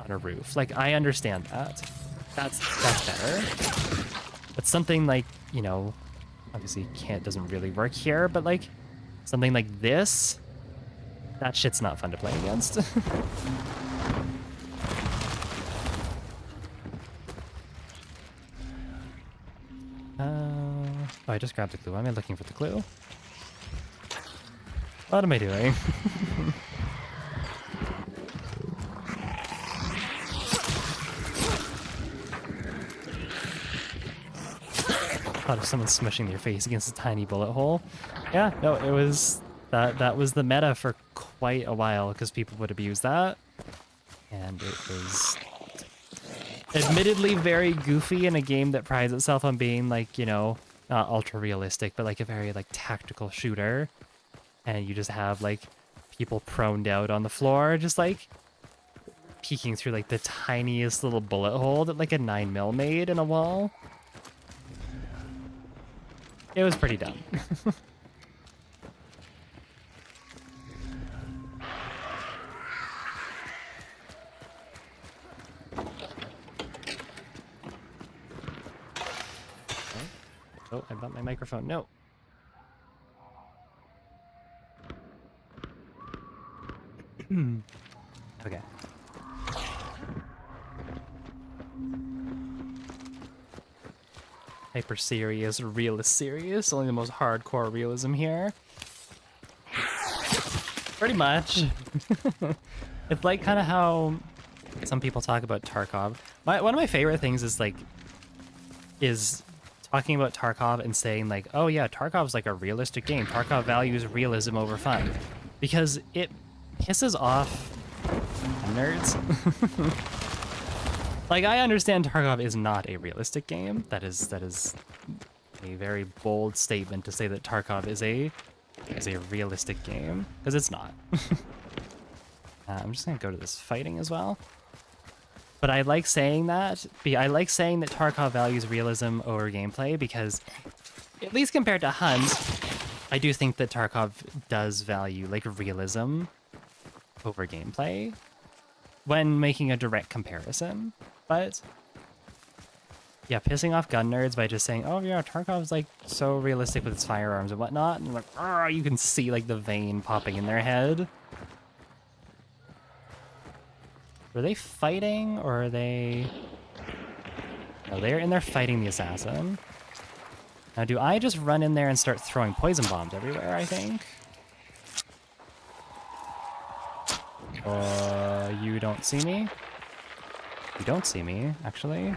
roof. Like I understand that. That's better. But something like, you know, obviously doesn't really work here, but like something like this, that shit's not fun to play against. Oh, I just grabbed the clue. Why am I looking for the clue? What am I doing? Thought of someone smushing their face against a tiny bullet hole. Yeah, no, it was that was the meta for quite a while because people would abuse that, and it was admittedly very goofy in a game that prides itself on being like, you know, not ultra realistic, but like a very like tactical shooter, and you just have like people proned out on the floor, just like peeking through like the tiniest little bullet hole that like a 9mm made in a wall. It was pretty dumb. Oh, I bumped my microphone. No. Okay. Hyper serious, realist serious. Only the most hardcore realism here. Pretty much. It's like kind of how some people talk about Tarkov. One of my favorite things is like, talking about Tarkov and saying like, oh yeah, Tarkov's like a realistic game. Tarkov values realism over fun. Because it pisses off Nerds. Like, I understand Tarkov is not a realistic game. That is a very bold statement to say that Tarkov is a realistic game, because it's not. I'm just gonna go to this fighting as well. But I like saying that. I like saying that Tarkov values realism over gameplay because, at least compared to Hunt, I do think that Tarkov does value like realism over gameplay when making a direct comparison. But yeah, pissing off gun nerds by just saying, oh yeah, Tarkov's like so realistic with its firearms and whatnot, and like, oh, you can see like the vein popping in their head. Are they fighting or are they? No, they're in there fighting the assassin. Now, do I just run in there and start throwing poison bombs everywhere, I think? You don't see me? You don't see me, actually.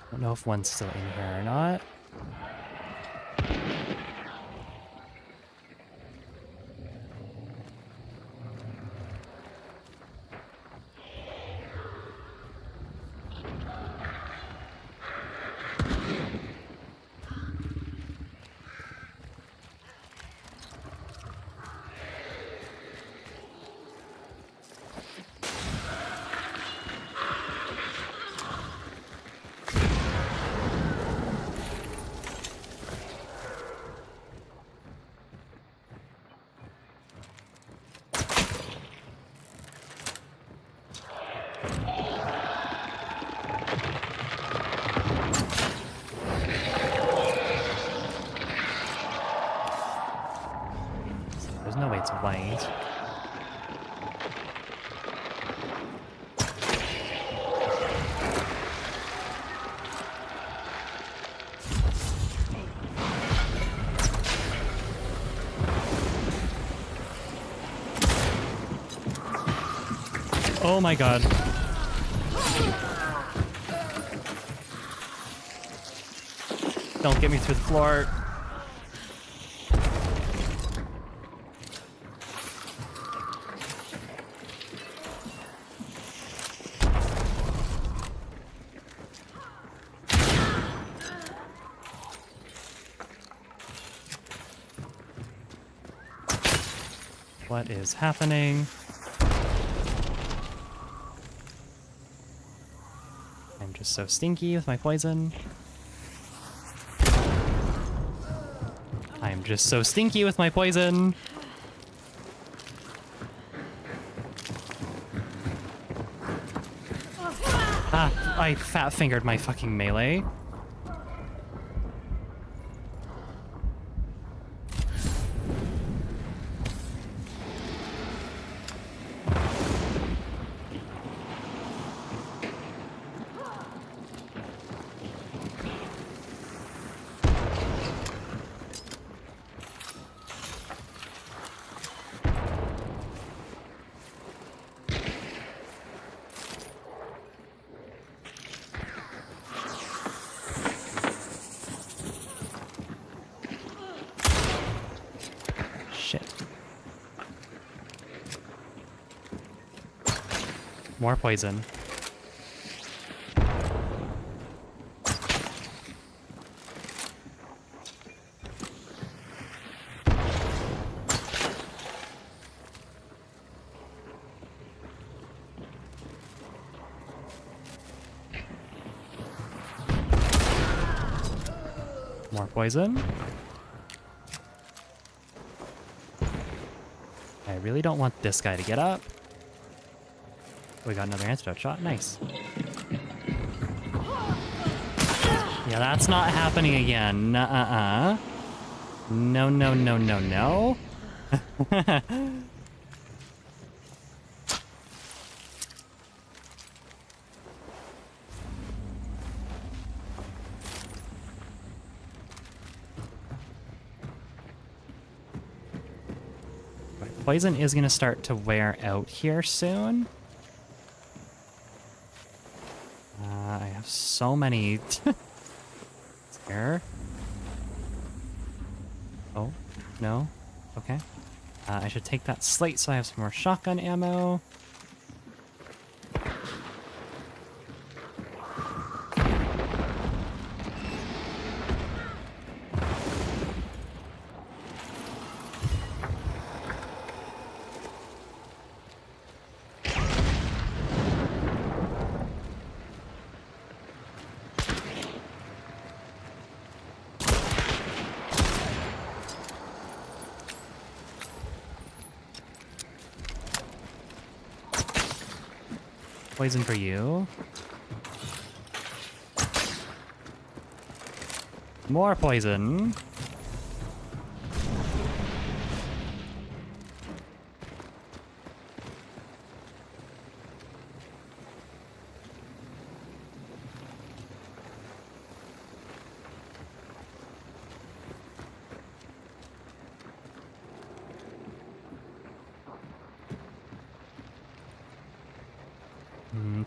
I don't know if one's still in here or not. There's no way it's white. Oh my god. Don't get me through the floor. What is happening? I'm just so stinky with my poison. I'm just so stinky with my poison. Ah, I fat fingered my fucking melee. More poison. More poison. I really don't want this guy to get up. We got another antidote shot. Nice. Yeah, that's not happening again. Nuh-uh. No, no, no, no, no. Poison is going to start to wear out here soon. I have so many. There. Oh, no. Okay. I should take that slate so I have some more shotgun ammo. Poison for you. More poison.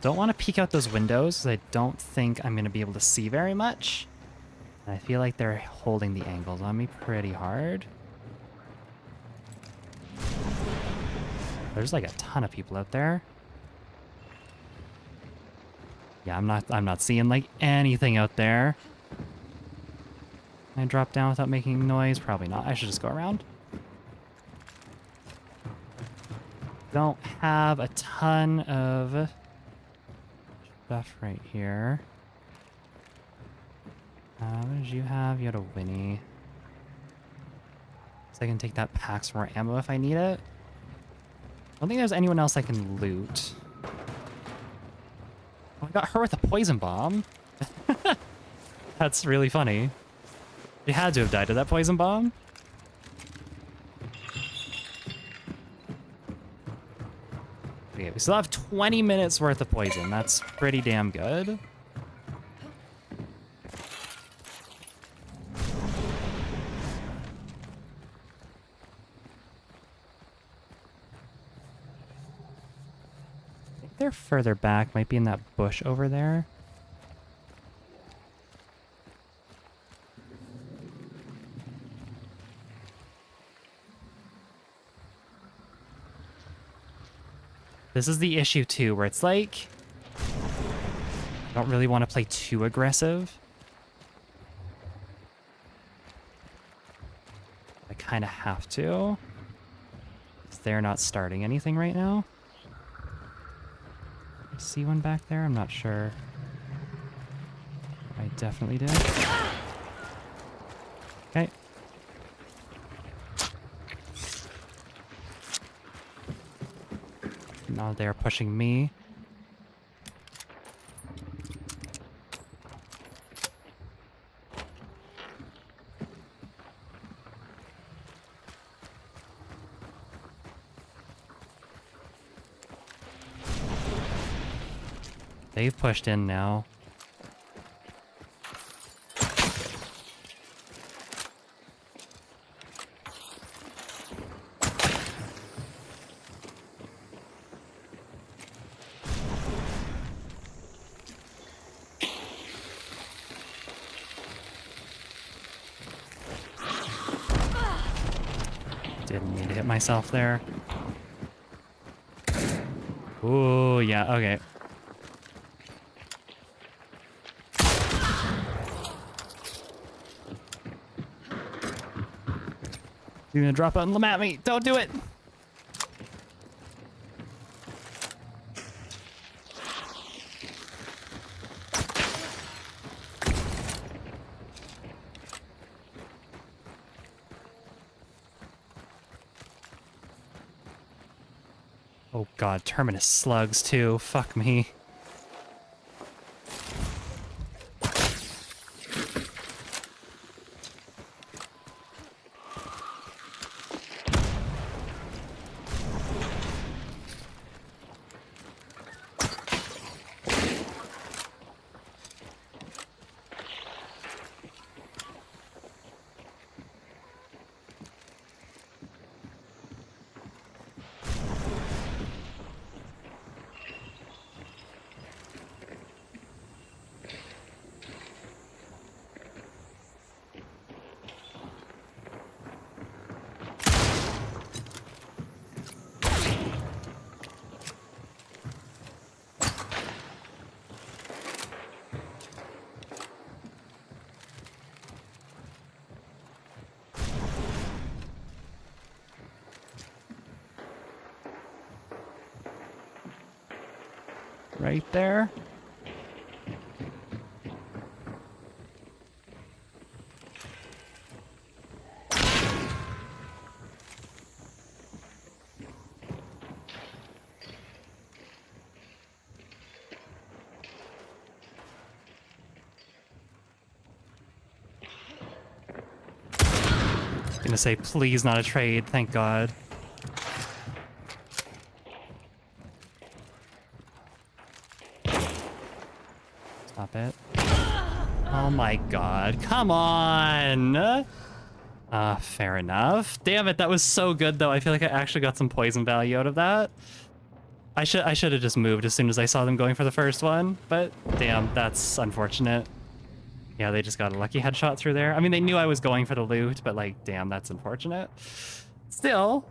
Don't want to peek out those windows, 'cause I don't think I'm going to be able to see very much. And I feel like they're holding the angles on me pretty hard. There's like a ton of people out there. Yeah, I'm not seeing like anything out there. Can I drop down without making noise? Probably not. I should just go around. Don't have a ton of stuff right here. What did you have? You had a Winnie. So I can take that pack some more ammo if I need it. I don't think there's anyone else I can loot. Oh, I got her with a poison bomb. That's really funny. She had to have died to that poison bomb. Okay, we still have 20 minutes worth of poison. That's pretty damn good. I think they're further back. Might be in that bush over there. This is the issue too, where it's like, I don't really want to play too aggressive. I kind of have to, 'cause they're not starting anything right now. I see one back there, I'm not sure. I definitely did. Okay. Now they're pushing me. They've pushed in now. Didn't mean to hit myself there. Ooh, yeah, okay. You're gonna drop out and lam at me. Don't do it. Oh god, Terminus slugs too. Fuck me. right there. Gonna say, please not a trade, thank God. Stop it. Oh my God, come on! Fair enough. Damn it, that was so good though. I feel like I actually got some poison value out of that. I should have just moved as soon as I saw them going for the first one, but damn, that's unfortunate. Yeah, they just got a lucky headshot through there. I mean, they knew I was going for the loot, but like, damn, that's unfortunate. Still,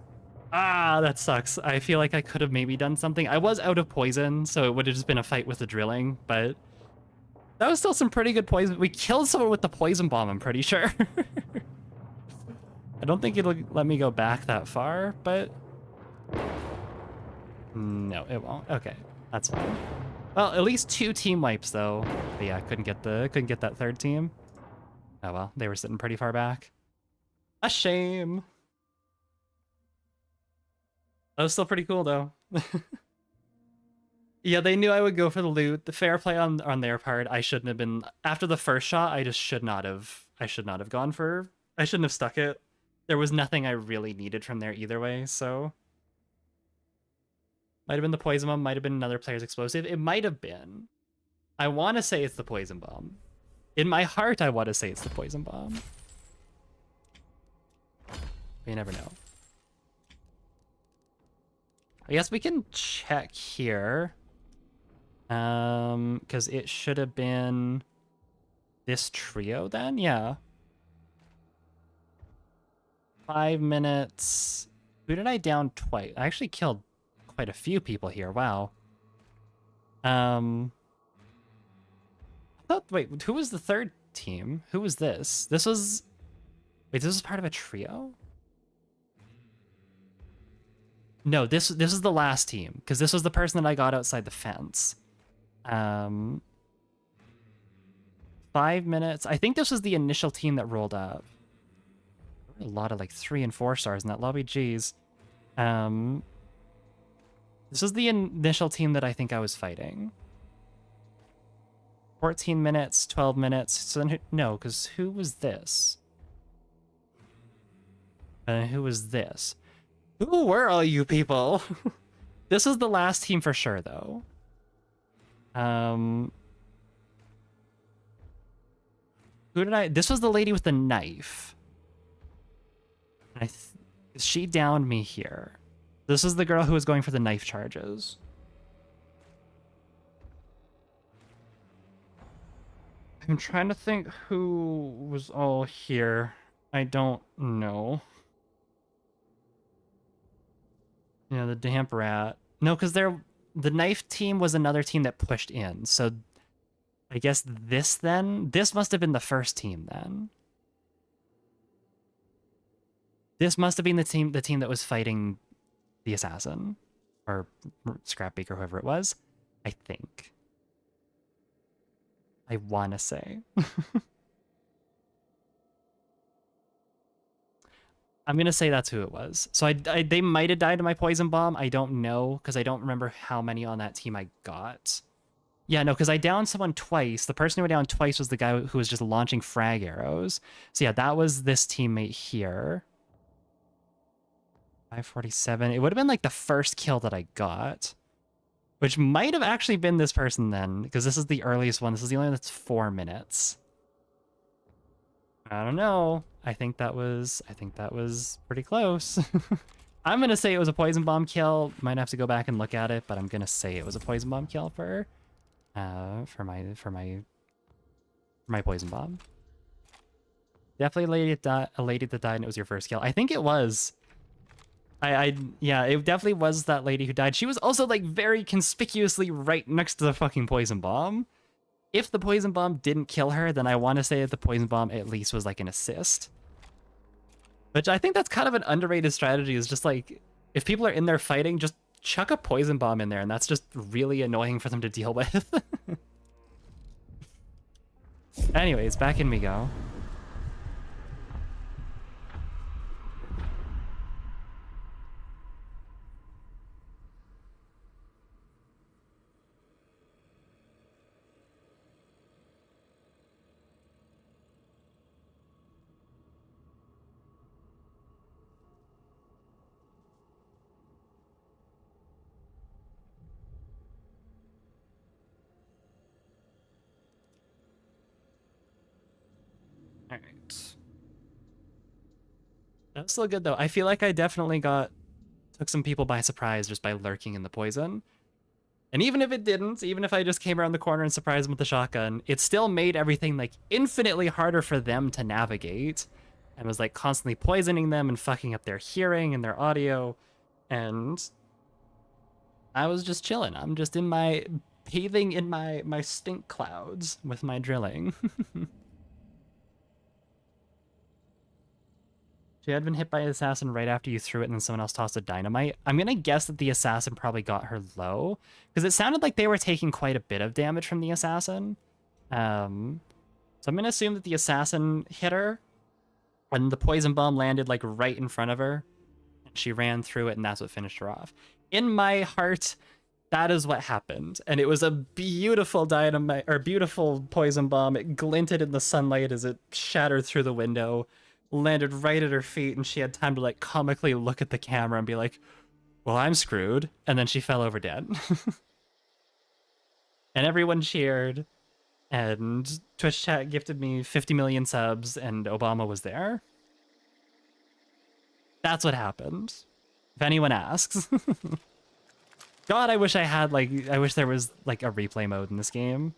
that sucks. I feel like I could have maybe done something. I was out of poison, so it would have just been a fight with the drilling, but that was still some pretty good poison. We killed someone with the poison bomb, I'm pretty sure. I don't think it'll let me go back that far, but no, it won't. Okay, that's fine. Well, at least 2 team wipes though. But yeah, couldn't get that third team. Oh well, they were sitting pretty far back. A shame. That was still pretty cool though. Yeah, they knew I would go for the loot. The fair play on their part. I shouldn't have been after the first shot. I just should not have. I should not have gone for. I shouldn't have stuck it. There was nothing I really needed from there either way. So. Might have been the poison bomb, might have been another player's explosive. It might have been. I want to say it's the poison bomb. In my heart, I want to say it's the poison bomb. But you never know. I guess we can check here. Because it should have been this trio then? Yeah. 5 minutes. Who did I down twice? I actually killed quite a few people here. Wow. I thought, wait, who was the third team? Who was this? This was... Wait, this was part of a trio? No, this is the last team, because this was the person that I got outside the fence. 5 minutes. I think this was the initial team that rolled up. A lot of like 3 and 4 stars in that lobby. Jeez. This was the initial team that I think I was fighting. 14 minutes, 12 minutes. So then, no, because who was this? Who was this? Who were all you people? This was the last team for sure, though. Who did I... This was the lady with the knife. She downed me here. This is the girl who was going for the knife charges. I'm trying to think who was all here. I don't know. Yeah, the damp rat. No, because the knife team was another team that pushed in. So I guess this must have been the first team then. This must have been the team that was fighting the assassin or Scrapbeak or whoever it was, I think. I want to say. I'm going to say that's who it was. So they might have died to my poison bomb. I don't know, because I don't remember how many on that team I got. Yeah, no, because I downed someone twice. The person who I downed twice was the guy who was just launching frag arrows. So yeah, that was this teammate here. 547. It would have been like the first kill that I got, which might have actually been this person then, because this is the earliest one. This is the only one that's 4 minutes. I don't know. I think that was pretty close. I'm gonna say it was a poison bomb kill. Might have to go back and look at it, but I'm gonna say it was a poison bomb kill for my poison bomb. Definitely a lady that died and it was your first kill. I think it was. Yeah, it definitely was that lady who died. She was also like very conspicuously right next to the fucking poison bomb. If the poison bomb didn't kill her, then I want to say that the poison bomb at least was like an assist. Which I think that's kind of an underrated strategy, is just like, if people are in there fighting, just chuck a poison bomb in there, and that's just really annoying for them to deal with. Anyways, back in we go. All right. That's still good though. I feel like I definitely took some people by surprise just by lurking in the poison. And even if it didn't, even if I just came around the corner and surprised them with the shotgun, it still made everything like infinitely harder for them to navigate, and was like constantly poisoning them and fucking up their hearing and their audio. And I was just chilling. I'm just bathing in my stink clouds with my drilling. She had been hit by an assassin right after you threw it and then someone else tossed a dynamite. I'm going to guess that the assassin probably got her low, because it sounded like they were taking quite a bit of damage from the assassin. So I'm going to assume that the assassin hit her, and the poison bomb landed like right in front of her, and she ran through it, and that's what finished her off. In my heart, that is what happened, and it was a beautiful dynamite, or beautiful poison bomb. It glinted in the sunlight as it shattered through the window, landed right at her feet, and she had time to like comically look at the camera and be like, well, I'm screwed. And then she fell over dead. And everyone cheered, and Twitch chat gifted me 50 million subs, and Obama was there. That's what happened, if anyone asks. God, I wish I wish there was like a replay mode in this game.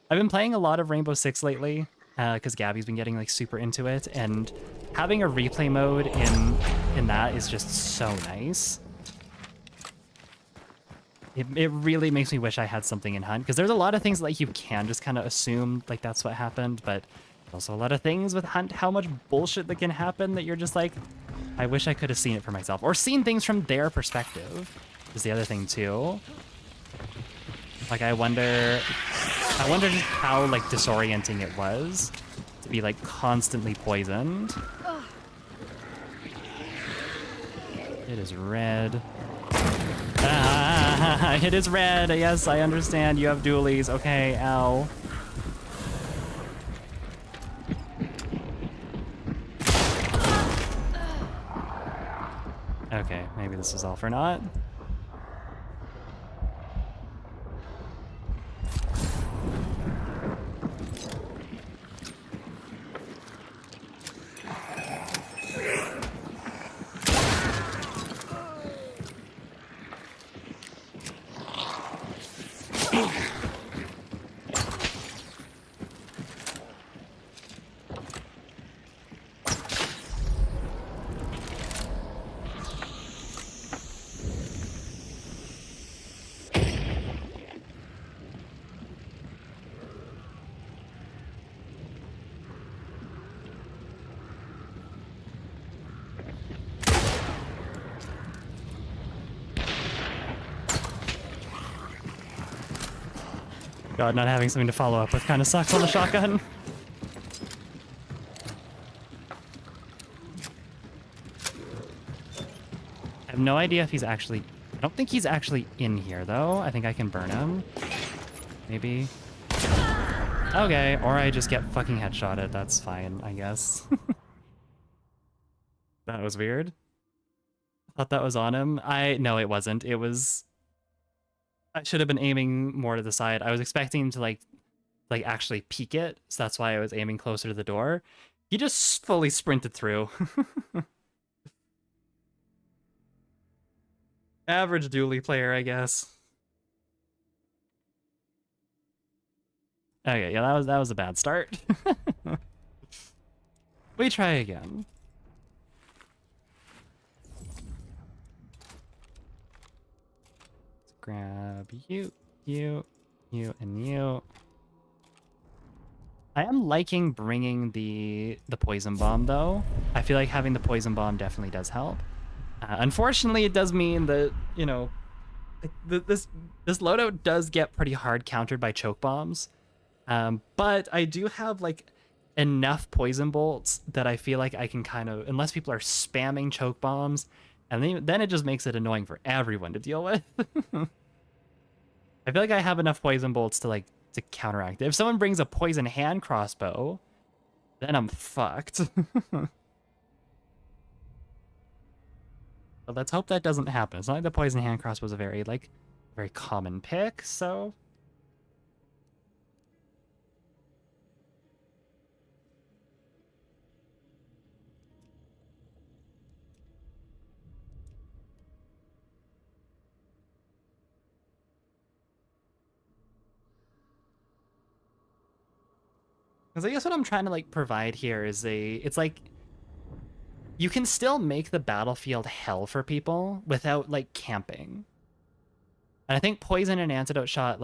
I've been playing a lot of Rainbow Six lately, because Gabby's been getting like super into it, and having a replay mode in that is just so nice. It really makes me wish I had something in Hunt, because there's a lot of things that, like, you can just kind of assume like that's what happened, but also a lot of things with Hunt, how much bullshit that can happen that you're just like, I wish I could have seen it for myself, or seen things from their perspective is the other thing too. Like, I wonder just how like disorienting it was to be like constantly poisoned. It is red. Ah, it is red. Yes, I understand. You have dualies. Okay, ow. Okay, maybe this is all for naught. God, not having something to follow up with kind of sucks on the shotgun. I have no idea if he's actually... I don't think he's actually in here, though. I think I can burn him. Maybe. Okay, or I just get fucking headshotted. That's fine, I guess. That was weird. I thought that was on him. No, it wasn't. It was... I should have been aiming more to the side. I was expecting him to like actually peek it, so that's why I was aiming closer to the door. He just fully sprinted through. Average dually player, I guess. Okay, yeah, that was a bad start. We try again. Grab you, and you. I am liking bringing the poison bomb, though. I feel like having the poison bomb definitely does help. Unfortunately, it does mean that, you know, this loadout does get pretty hard countered by choke bombs. But I do have like enough poison bolts that I feel like I can kind of, unless people are spamming choke bombs, and then it just makes it annoying for everyone to deal with. I feel like I have enough poison bolts to counteract it. If someone brings a poison hand crossbow, then I'm fucked. But let's hope that doesn't happen. It's not like the poison hand crossbow is a very common pick, so. Because I guess what I'm trying to provide here is it's like you can still make the battlefield hell for people without camping. And I think poison and antidote shot,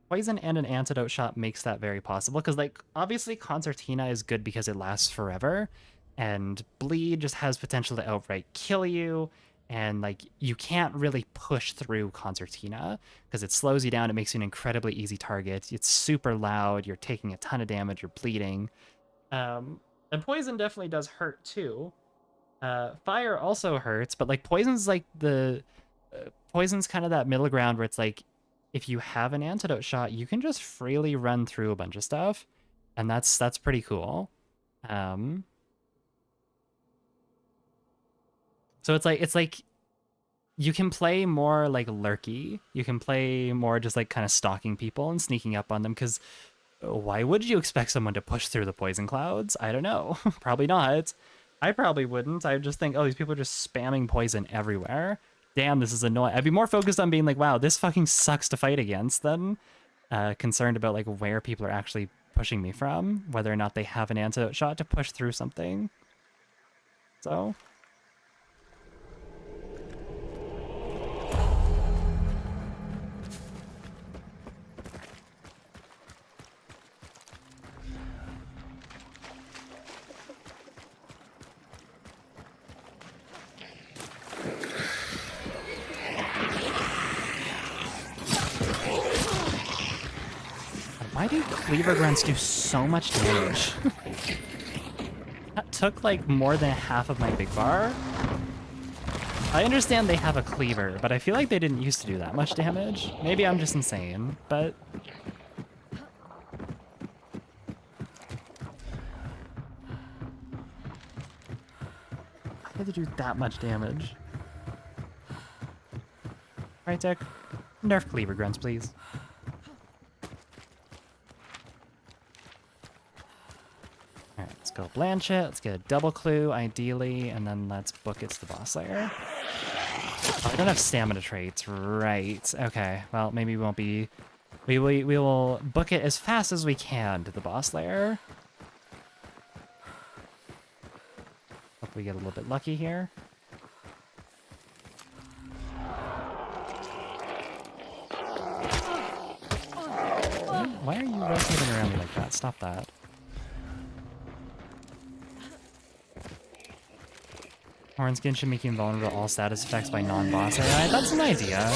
poison and an antidote shot makes that very possible. Because obviously concertina is good because it lasts forever, and bleed just has potential to outright kill you. And you can't really push through concertina because it slows you down. It makes you an incredibly easy target. It's super loud. You're taking a ton of damage. You're bleeding. And poison definitely does hurt too. Fire also hurts, but poison's poison's kind of that middle ground where it's if you have an antidote shot, you can just freely run through a bunch of stuff, and that's pretty cool. So it's like you can play more lurky. You can play more just kind of stalking people and sneaking up on them, because why would you expect someone to push through the poison clouds? I don't know. Probably not. I probably wouldn't. I would just think, oh, these people are just spamming poison everywhere. Damn, this is annoying. I'd be more focused on being wow, this fucking sucks to fight against than concerned about where people are actually pushing me from, whether or not they have an antidote shot to push through something. So. Why do cleaver grunts do so much damage? That took more than half of my big bar. I understand they have a cleaver, but I feel like they didn't used to do that much damage. Maybe I'm just insane, but... Why did they do that much damage? Alright, Dick. Nerf cleaver grunts, please. Alright, let's go blanch it. Let's get a double clue, ideally, and then let's book it to the boss layer. Oh, I don't have stamina traits. Right. Okay. Well, maybe we won't be... We will book it as fast as we can to the boss layer. Hope we get a little bit lucky here. Why are you rotating around me like that? Stop that. Hornskin should make you invulnerable to all status effects by non-boss AI. That's an idea.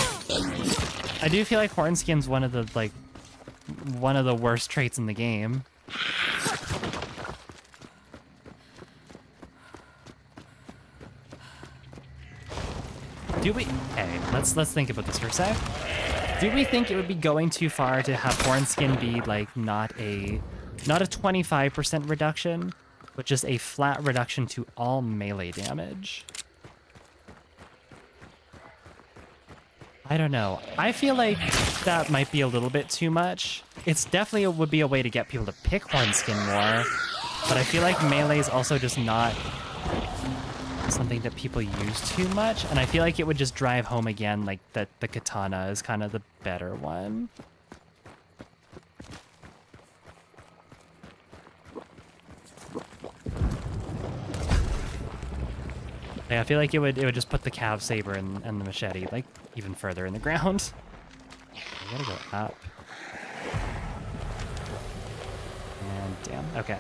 I do feel like Hornskin's one of the worst traits in the game. Do we... Hey, let's think about this for a sec. Do we think it would be going too far to have Hornskin be not a 25% reduction, but just a flat reduction to all melee damage? I don't know. I feel like that might be a little bit too much. It's definitely would be a way to get people to pick Hornskin more, but I feel like melee is also just not something that people use too much, and I feel like it would just drive home again that the katana is kind of the better one. Yeah, I feel like it would just put the cav saber and the machete even further in the ground. I gotta go up. And damn, okay.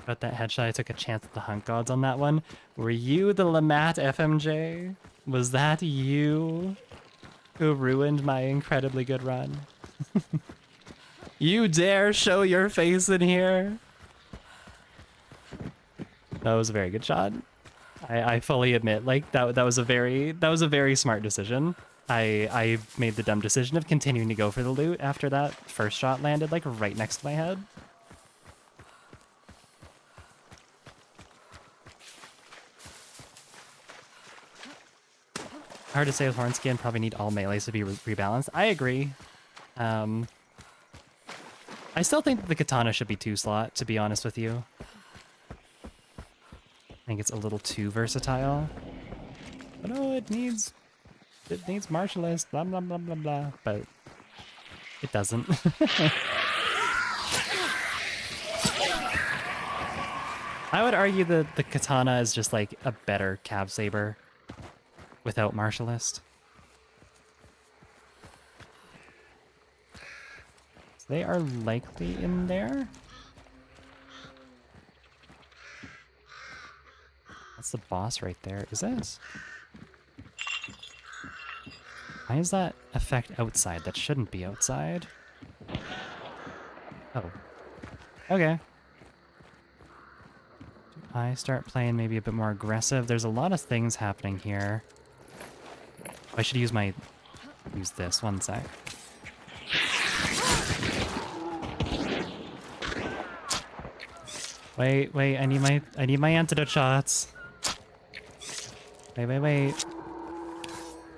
about that headshot. I took a chance at the hunt gods on that one. Were you the Lamat FMJ? Was that you who ruined my incredibly good run? You dare show your face in here? That was a very good shot. I fully admit, like that was a very smart decision. I made the dumb decision of continuing to go for the loot after that first shot landed like right next to my head. Hard to say with horn skin, probably need all melees to be rebalanced. I agree. I still think that the katana should be 2-slot, to be honest with you. I think it's a little too versatile. But oh, it needs martialist, blah blah blah blah blah. But it doesn't. I would argue that the katana is just like a better cav saber without martialist. So they are likely in there. That's the boss right there. Is it? Why is that effect outside? That shouldn't be outside. Oh. Okay. Do I start playing maybe a bit more aggressive? There's a lot of things happening here. I should use this. One sec. Wait, I need my antidote shots. Wait.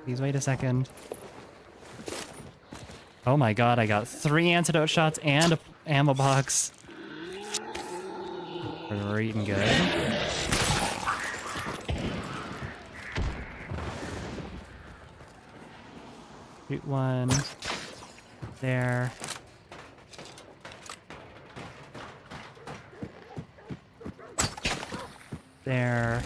Please wait a second. Oh my god, I got 3 antidote shots and a ammo box. We're eating good. Shoot one. There. There.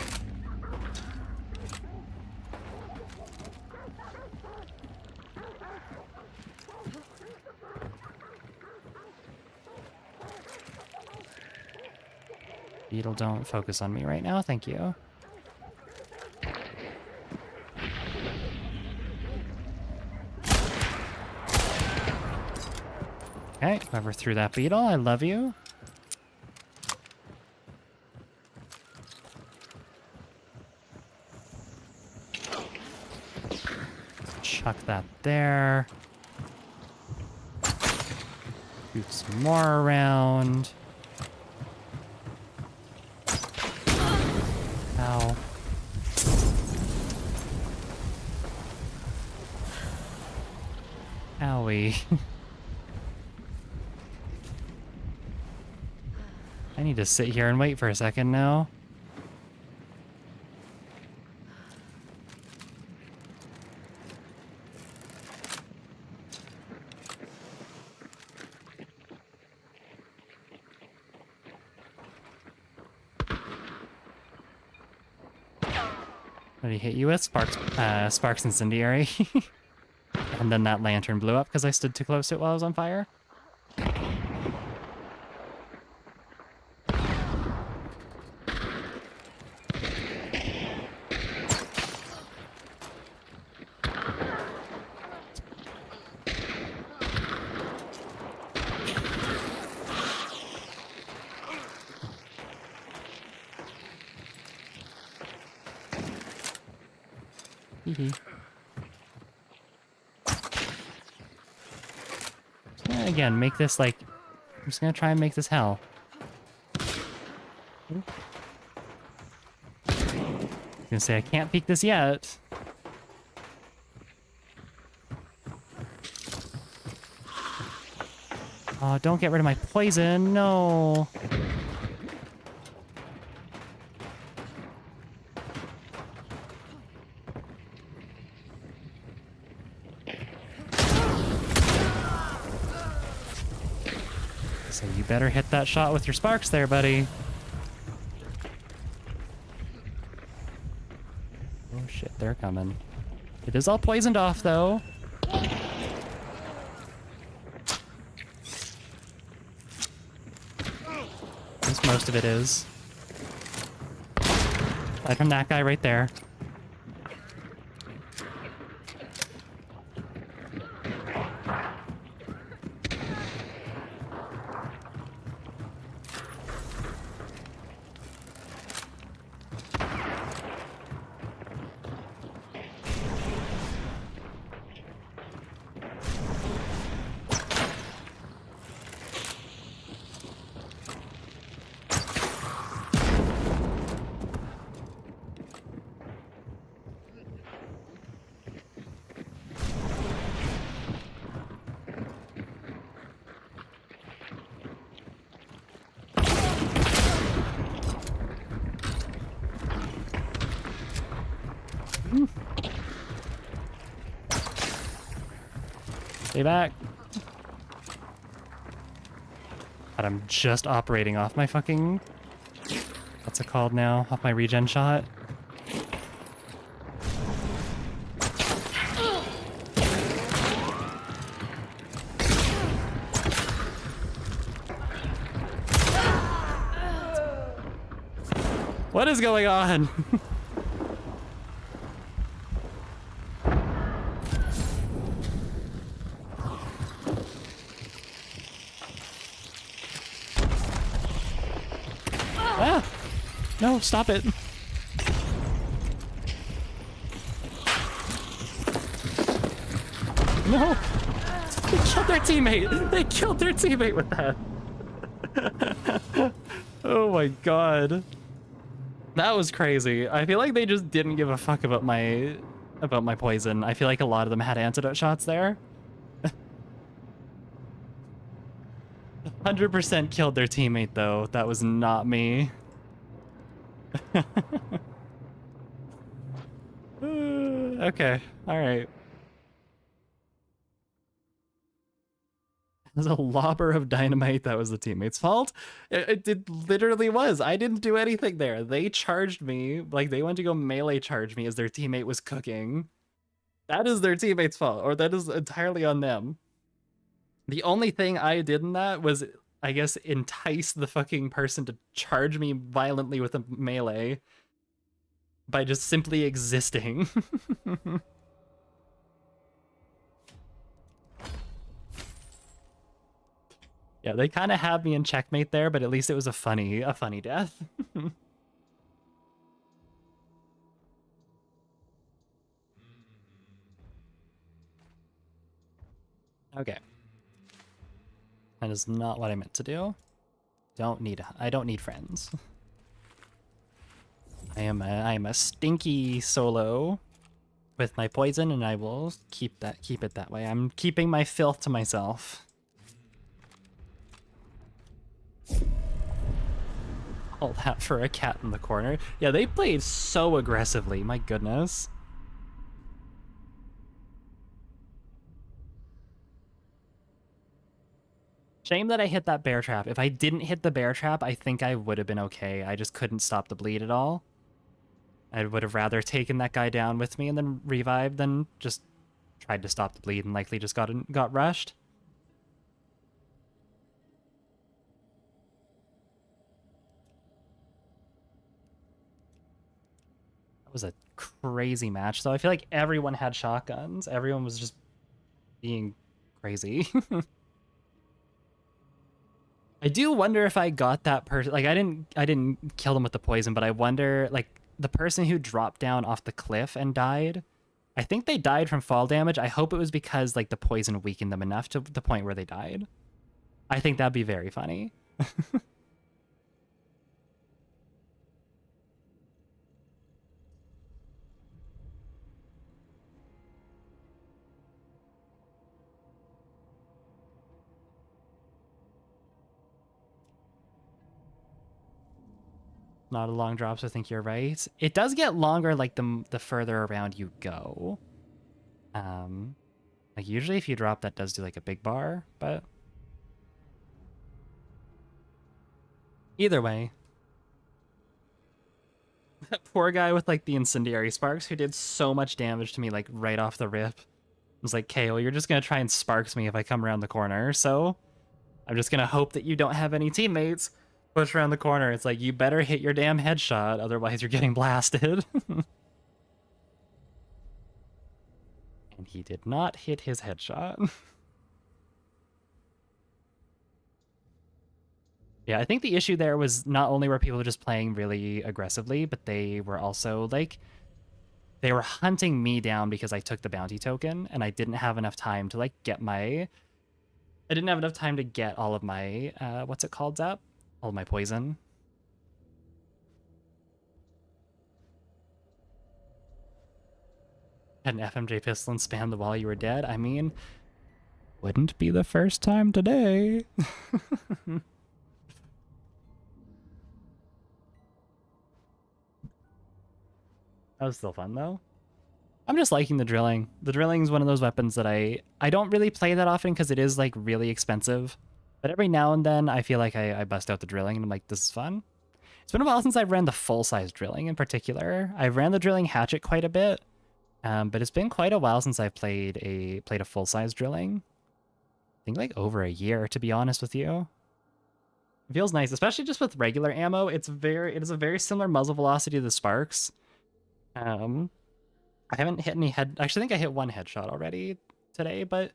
Beetle, don't focus on me right now, thank you. Okay, whoever threw that beetle, I love you. Chuck that there. Shoot some more around. Ow. Owie. I need to sit here and wait for a second now. What did he hit you with? Sparks incendiary. And then that lantern blew up because I stood too close to it while I was on fire. Again, make this like... I'm just gonna try and make this hell. I was gonna say, I can't peek this yet. Oh, don't get rid of my poison, no. So you better hit that shot with your sparks there, buddy. Oh shit, they're coming. It is all poisoned off, though. least most of it is. Aside from that guy right there. Stay back. God, I'm just operating off my fucking... What's it called now? Off my regen shot. What is going on? Ah! No, stop it. No! They killed their teammate! They killed their teammate with that! Oh my god. That was crazy. I feel like they just didn't give a fuck about my poison. I feel like a lot of them had antidote shots there. 100% killed their teammate though. That was not me. Okay, alright. There's a lobber of dynamite. That was the teammate's fault. It literally was. I didn't do anything there. They charged me. Like, they went to go melee charge me as their teammate was cooking. That is their teammate's fault, or that is entirely on them. The only thing I did in that was, I guess, entice the fucking person to charge me violently with a melee by just simply existing. Yeah, they kind of had me in checkmate there, but at least it was a funny death. Okay. That is not what I meant to do. I don't need friends. I am a stinky solo with my poison, and I will keep it that way. I'm keeping my filth to myself. All that for a cat in the corner. Yeah, they played so aggressively, my goodness. Shame that I hit that bear trap. If I didn't hit the bear trap, I think I would have been okay. I just couldn't stop the bleed at all. I would have rather taken that guy down with me and then revived than just tried to stop the bleed and likely just got rushed. That was a crazy match, though. I feel like everyone had shotguns. Everyone was just being crazy. I do wonder if I got that person. Like, I didn't kill them with the poison, but I wonder, like, the person who dropped down off the cliff and died, I think they died from fall damage. I hope it was because, like, the poison weakened them enough to the point where they died. I think that'd be very funny. Not a long drop, so I think you're right. It does get longer, like, the further around you go. Like, usually if you drop, that does do, like, a big bar, but... Either way. That poor guy with, like, the incendiary sparks who did so much damage to me, like, right off the rip. I was like, Kale, you're just gonna try and sparks me if I come around the corner, so... I'm just gonna hope that you don't have any teammates. Push around the corner. It's like, you better hit your damn headshot, otherwise you're getting blasted. And he did not hit his headshot. Yeah, I think the issue there was not only were people just playing really aggressively, but they were also like, they were hunting me down because I took the bounty token and I didn't have enough time to like get my, I didn't have enough time to get all of my, what's it called, Zap? All of my poison. Had an FMJ pistol and spam the wall you were dead. I mean, wouldn't be the first time today. That was still fun though. I'm just liking the drilling. The drilling is one of those weapons that I don't really play that often because it is like really expensive. But every now and then I feel like I bust out the drilling and I'm like, this is fun. It's been a while since I've ran the full-size drilling in particular. I've ran the drilling hatchet quite a bit. But it's been quite a while since I've played a full-size drilling. I think like over a year, to be honest with you. It feels nice, especially just with regular ammo. It is a very similar muzzle velocity to the Sparks. I haven't hit any actually, I think I hit one headshot already today, but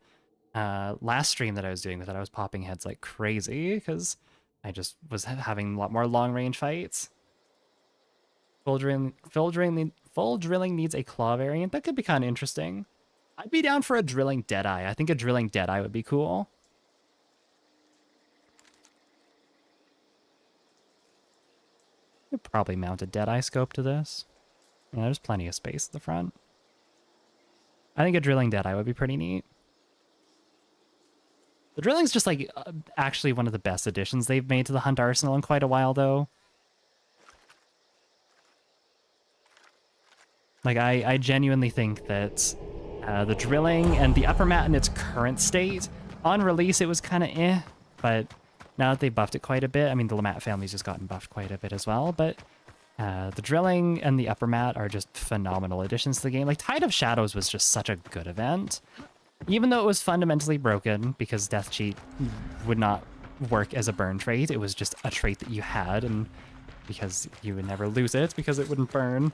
last stream that I was doing with it, I was popping heads like crazy because I just was having a lot more long-range fights. Full drilling needs a claw variant. That could be kind of interesting. I'd be down for a drilling Deadeye. I think a drilling Deadeye would be cool. Could probably mount a Deadeye scope to this. Yeah, there's plenty of space at the front. I think a drilling Deadeye would be pretty neat. The drilling's just like actually one of the best additions they've made to the Hunt arsenal in quite a while, though. Like, I genuinely think that the drilling and the upper mat in its current state, on release it was kind of eh, but now that they buffed it quite a bit, I mean, the Lamat family's just gotten buffed quite a bit as well, but the drilling and the upper mat are just phenomenal additions to the game. Like, Tide of Shadows was just such a good event. Even though it was fundamentally broken, because Death Cheat would not work as a burn trait, it was just a trait that you had, and because you would never lose it, because it wouldn't burn.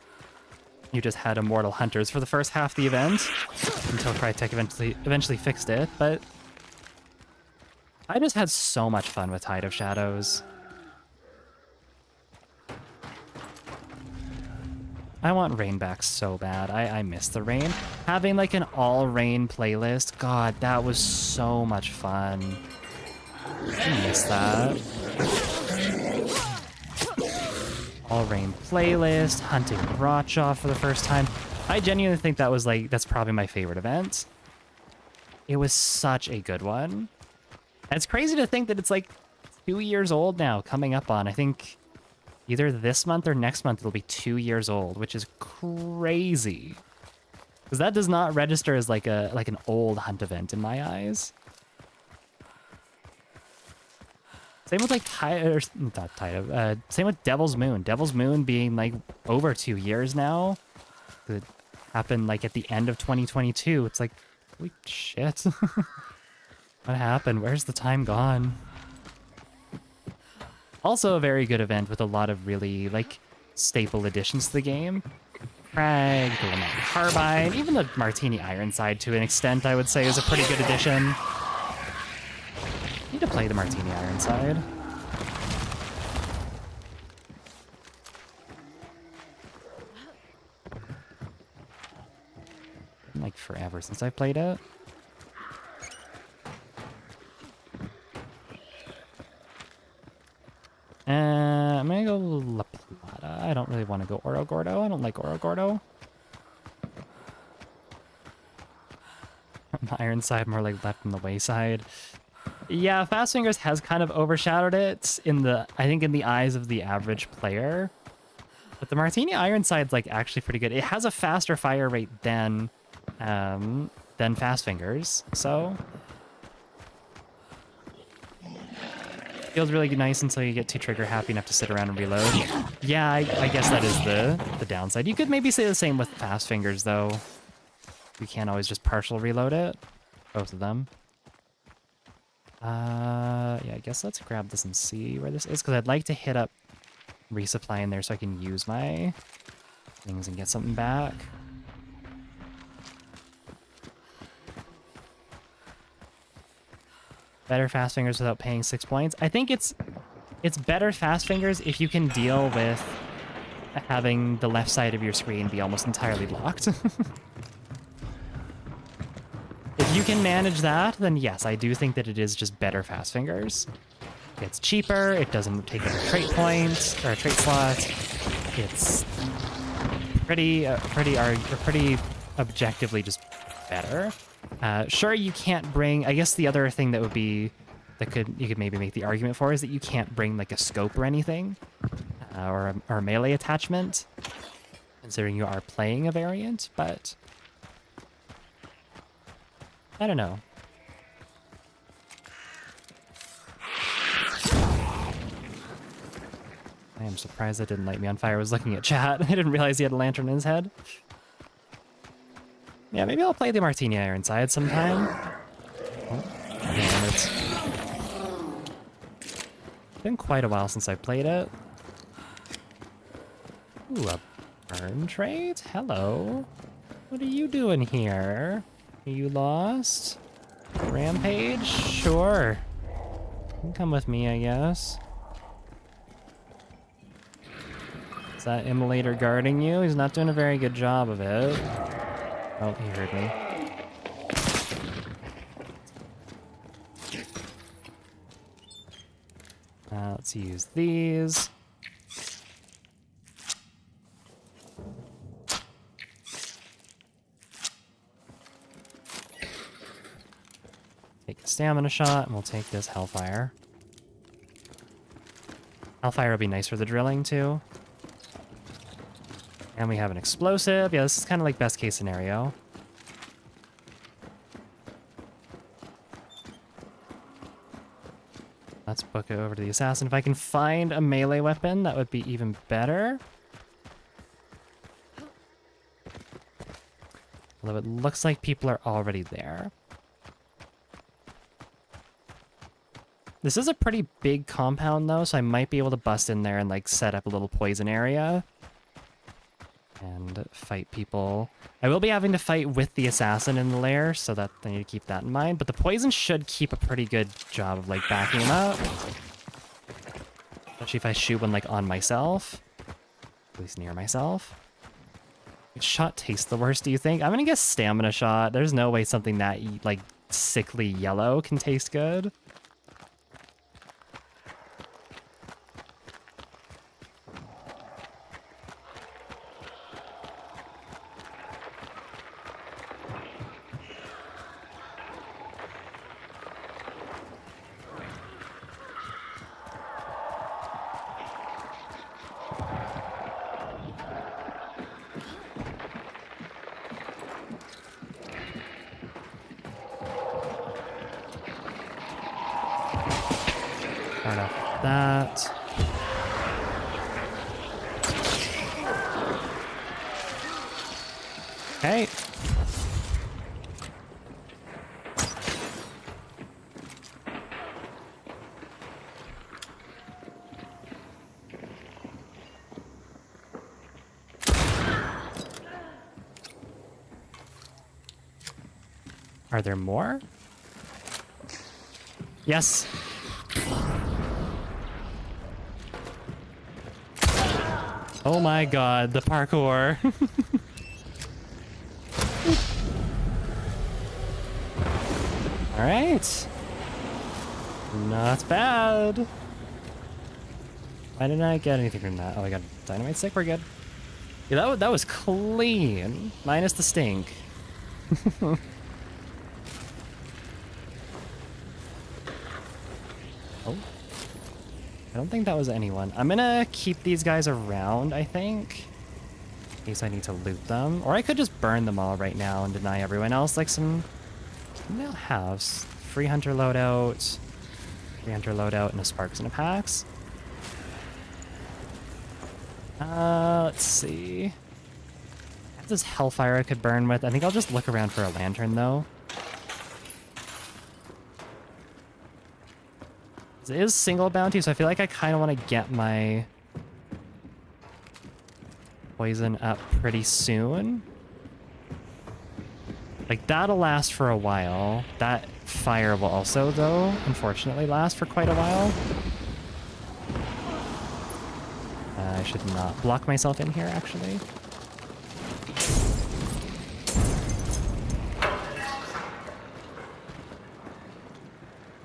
You just had Immortal Hunters for the first half of the event, until Crytek eventually fixed it, but I just had so much fun with Tide of Shadows. I want rain back so bad. I miss the rain. Having like an all rain playlist, God, that was so much fun. I miss that. All rain playlist, hunting Rotjaw for the first time. I genuinely think that was like, that's probably my favorite event. It was such a good one. And it's crazy to think that it's like 2 years old now, coming up on, I think either this month or next month it'll be 2 years old, which is crazy. Because that does not register as like an old hunt event in my eyes. Same with like same with Devil's Moon. Devil's Moon being like over 2 years now. It happened like at the end of 2022. It's like, holy shit. What happened? Where's the time gone? Also a very good event with a lot of really like staple additions to the game. Frag, the Lament Carbine, even the Martini Ironside to an extent I would say is a pretty good addition. Need to play the Martini Ironside. Been like forever since I played it. I'm gonna go La Plata. I don't really want to go Oro Gordo. I don't like Oro Gordo. Ironside more like left in the wayside. Yeah, Fast Fingers has kind of overshadowed it I think in the eyes of the average player. But the Martini Ironside's like actually pretty good. It has a faster fire rate than Fast Fingers, so feels really nice until you get too trigger happy enough to sit around and reload. Yeah, I guess that is the downside. You could maybe say the same with Fast Fingers though. You can't always just partial reload it. Both of them. Yeah, I guess let's grab this and see where this is, because I'd like to hit up resupply in there so I can use my things and get something back. Better fast fingers without paying 6 points. I think it's better fast fingers if you can deal with having the left side of your screen be almost entirely locked. If you can manage that, then yes, I do think that it is just better fast fingers. It's cheaper, it doesn't take up a trait point, or a trait slot. It's pretty objectively just better. Sure, you can't bring, I guess the other thing that would be, you could maybe make the argument for is that you can't bring like a scope or anything, or a melee attachment, considering you are playing a variant, but I don't know. I am surprised that didn't light me on fire. I was looking at chat. I didn't realize he had a lantern in his head. Yeah, maybe I'll play the Martini Ironside sometime. Oh, man, it's been quite a while since I played it. Ooh, a burn trait? Hello. What are you doing here? Are you lost? Rampage? Sure. You can come with me, I guess. Is that Immolator guarding you? He's not doing a very good job of it. Oh, he heard me. Let's use these. Take a stamina shot, and we'll take this Hellfire. Hellfire will be nice for the drilling, too. And we have an explosive. Yeah, this is kind of like best case scenario. Let's book it over to the assassin. If I can find a melee weapon, that would be even better. Although it looks like people are already there. This is a pretty big compound, though, so I might be able to bust in there and, like, set up a little poison area. And fight people. I will be having to fight with the assassin in the lair, so that I need to keep that in mind. But the poison should keep a pretty good job of, like, backing him up. Especially if I shoot one, like, on myself. At least near myself. Which shot tastes the worst, do you think? I'm gonna guess stamina shot. There's no way something that, like, sickly yellow can taste good. Start off that. Okay. Are there more? Yes. Oh my god, the parkour. Alright. Not bad. Why didn't I get anything from that? Oh, I got a dynamite stick, we're good. Yeah, that was clean. Minus the stink. Oh. I don't think that was anyone. I'm gonna keep these guys around, I think. In case I need to loot them. Or I could just burn them all right now and deny everyone else like some... They'll have free hunter loadout. Free hunter loadout and a sparks and a packs. Let's see. I have this hellfire I could burn with. I think I'll just look around for a lantern though. It is single bounty, so I feel like I kind of want to get my poison up pretty soon. Like, that'll last for a while. That fire will also, though, unfortunately last for quite a while. I should not block myself in here, actually.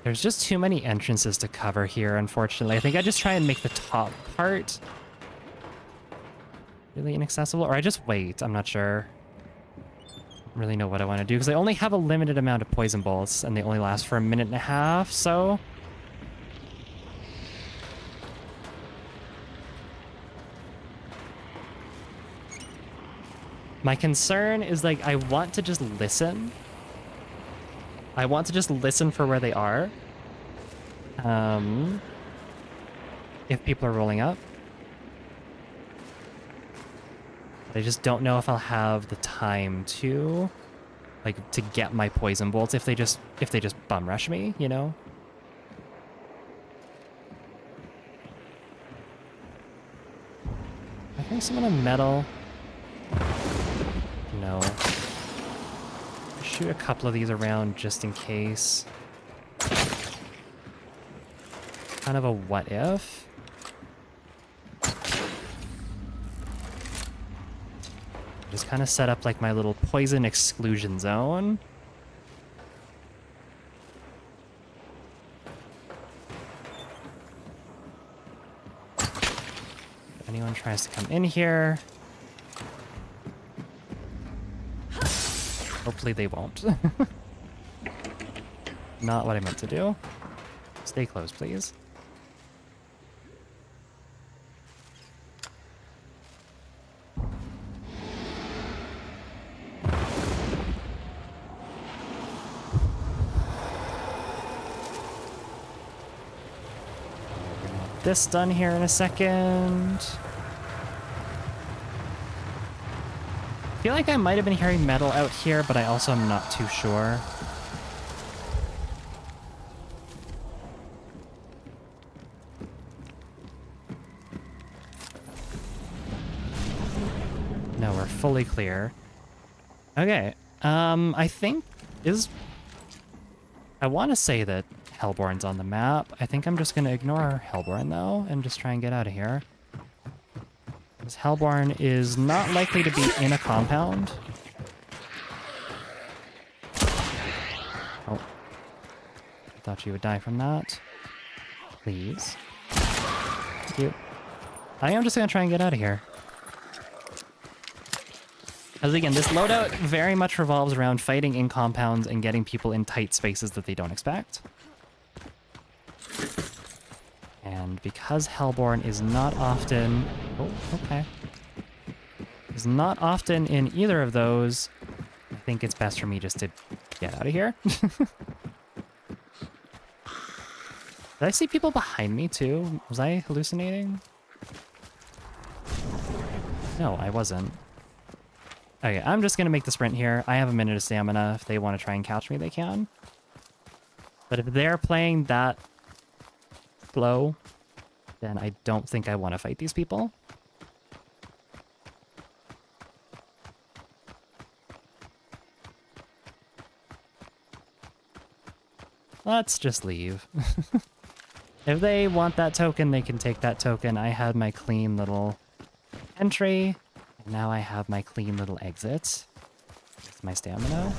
There's just too many entrances to cover here, unfortunately. I think I just try and make the top part really inaccessible, or I just wait. I'm not sure. I don't really know what I want to do, because I only have a limited amount of poison bolts, and they only last for 1.5 minutes, so... My concern is, like, I want to just listen. I want to just listen for where they are. If people are rolling up. But I just don't know if I'll have the time to, like, to get my poison bolts if they just bum rush me, you know? I think someone on metal. No. Shoot a couple of these around just in case. Kind of a what if. Just kind of set up like my little poison exclusion zone. If anyone tries to come in here, hopefully they won't. Not what I meant to do. Stay close, please. This done here in a second. I feel like I might have been hearing metal out here, but I also am not too sure. No, we're fully clear. Okay, I think I want to say that Hellborn's on the map. I think I'm just going to ignore Hellborn, though, and just try and get out of here. Because Hellborn is not likely to be in a compound. Oh. I thought you would die from that. Please. Thank you. I am just going to try and get out of here. Because again, this loadout very much revolves around fighting in compounds and getting people in tight spaces that they don't expect. And because Hellborn is not often... Oh, okay. Is not often in either of those, I think it's best for me just to get out of here. Did I see people behind me too? Was I hallucinating? No, I wasn't. Okay, I'm just going to make the sprint here. I have 1 minute of stamina. If they want to try and catch me, they can. But if they're playing that slow, then I don't think I want to fight these people. Let's just leave. If they want that token, they can take that token. I had my clean little entry, and now I have my clean little exit. With my stamina.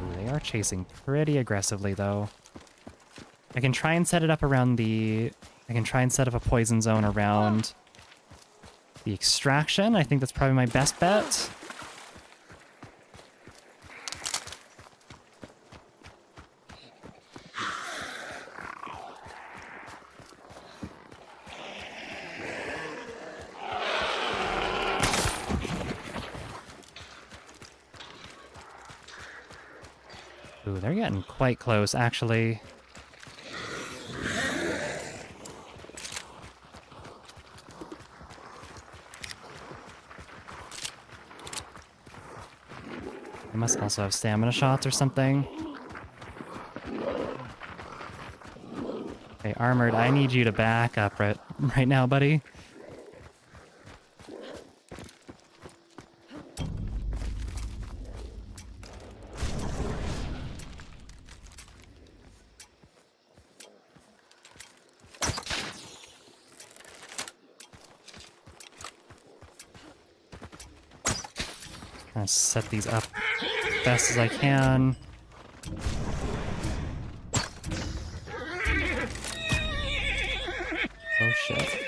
Ooh, they are chasing pretty aggressively, though. I can try and set it up around the... I can try and set up a poison zone around the extraction. I think that's probably my best bet. Ooh, they're getting quite close, actually. They must also have stamina shots or something. Armored, I need you to back up right now, buddy. Trying to set these up best as I can. Oh shit.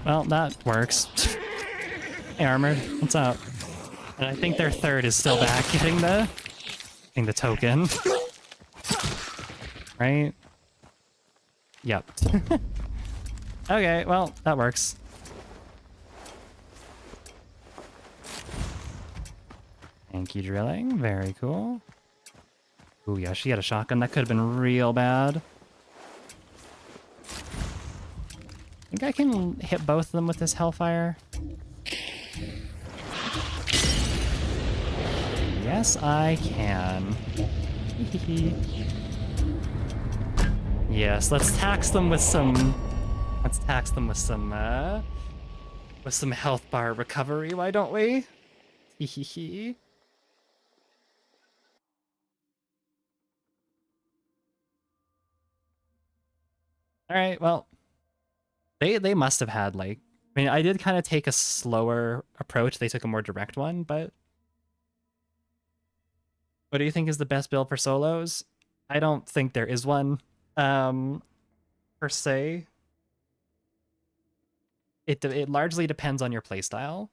Well, that works. Hey, Armored, what's up? And I think their third is still back getting the token. Right? Yep. Okay, well, that works. Thank you, drilling. Very cool. Ooh, yeah, she had a shotgun. That could have been real bad. I think I can hit both of them with this Hellfire. Yes, I can. Yes, let's tax them with some... Let's tax them with some health bar recovery, why don't we? Hehehe. Alright, well... They must have had, like... I mean, I did kind of take a slower approach. They took a more direct one, but... What do you think is the best build for solos? I don't think there is one, per se. It largely depends on your playstyle.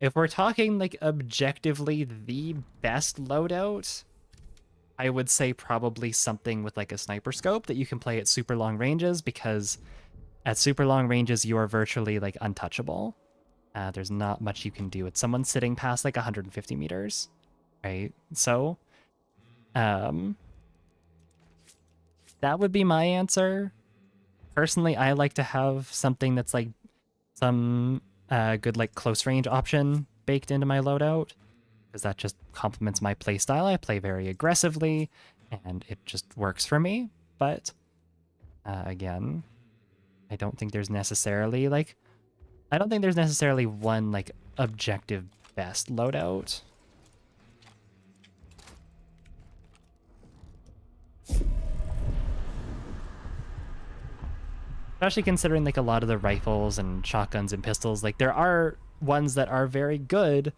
If we're talking, like, objectively the best loadout, I would say probably something with, like, a sniper scope that you can play at super long ranges, because at super long ranges, you are virtually, like, untouchable. There's not much you can do. It's someone sitting past, like, 150 meters, right? So, that would be my answer. Personally, I like to have something that's, like, some good, like, close range option baked into my loadout, because that just complements my playstyle. I play very aggressively, and it just works for me. But, again... I don't think there's necessarily, like... I don't think there's necessarily one, like, objective best loadout. Especially considering, like, a lot of the rifles and shotguns and pistols, like, there are ones that are very good,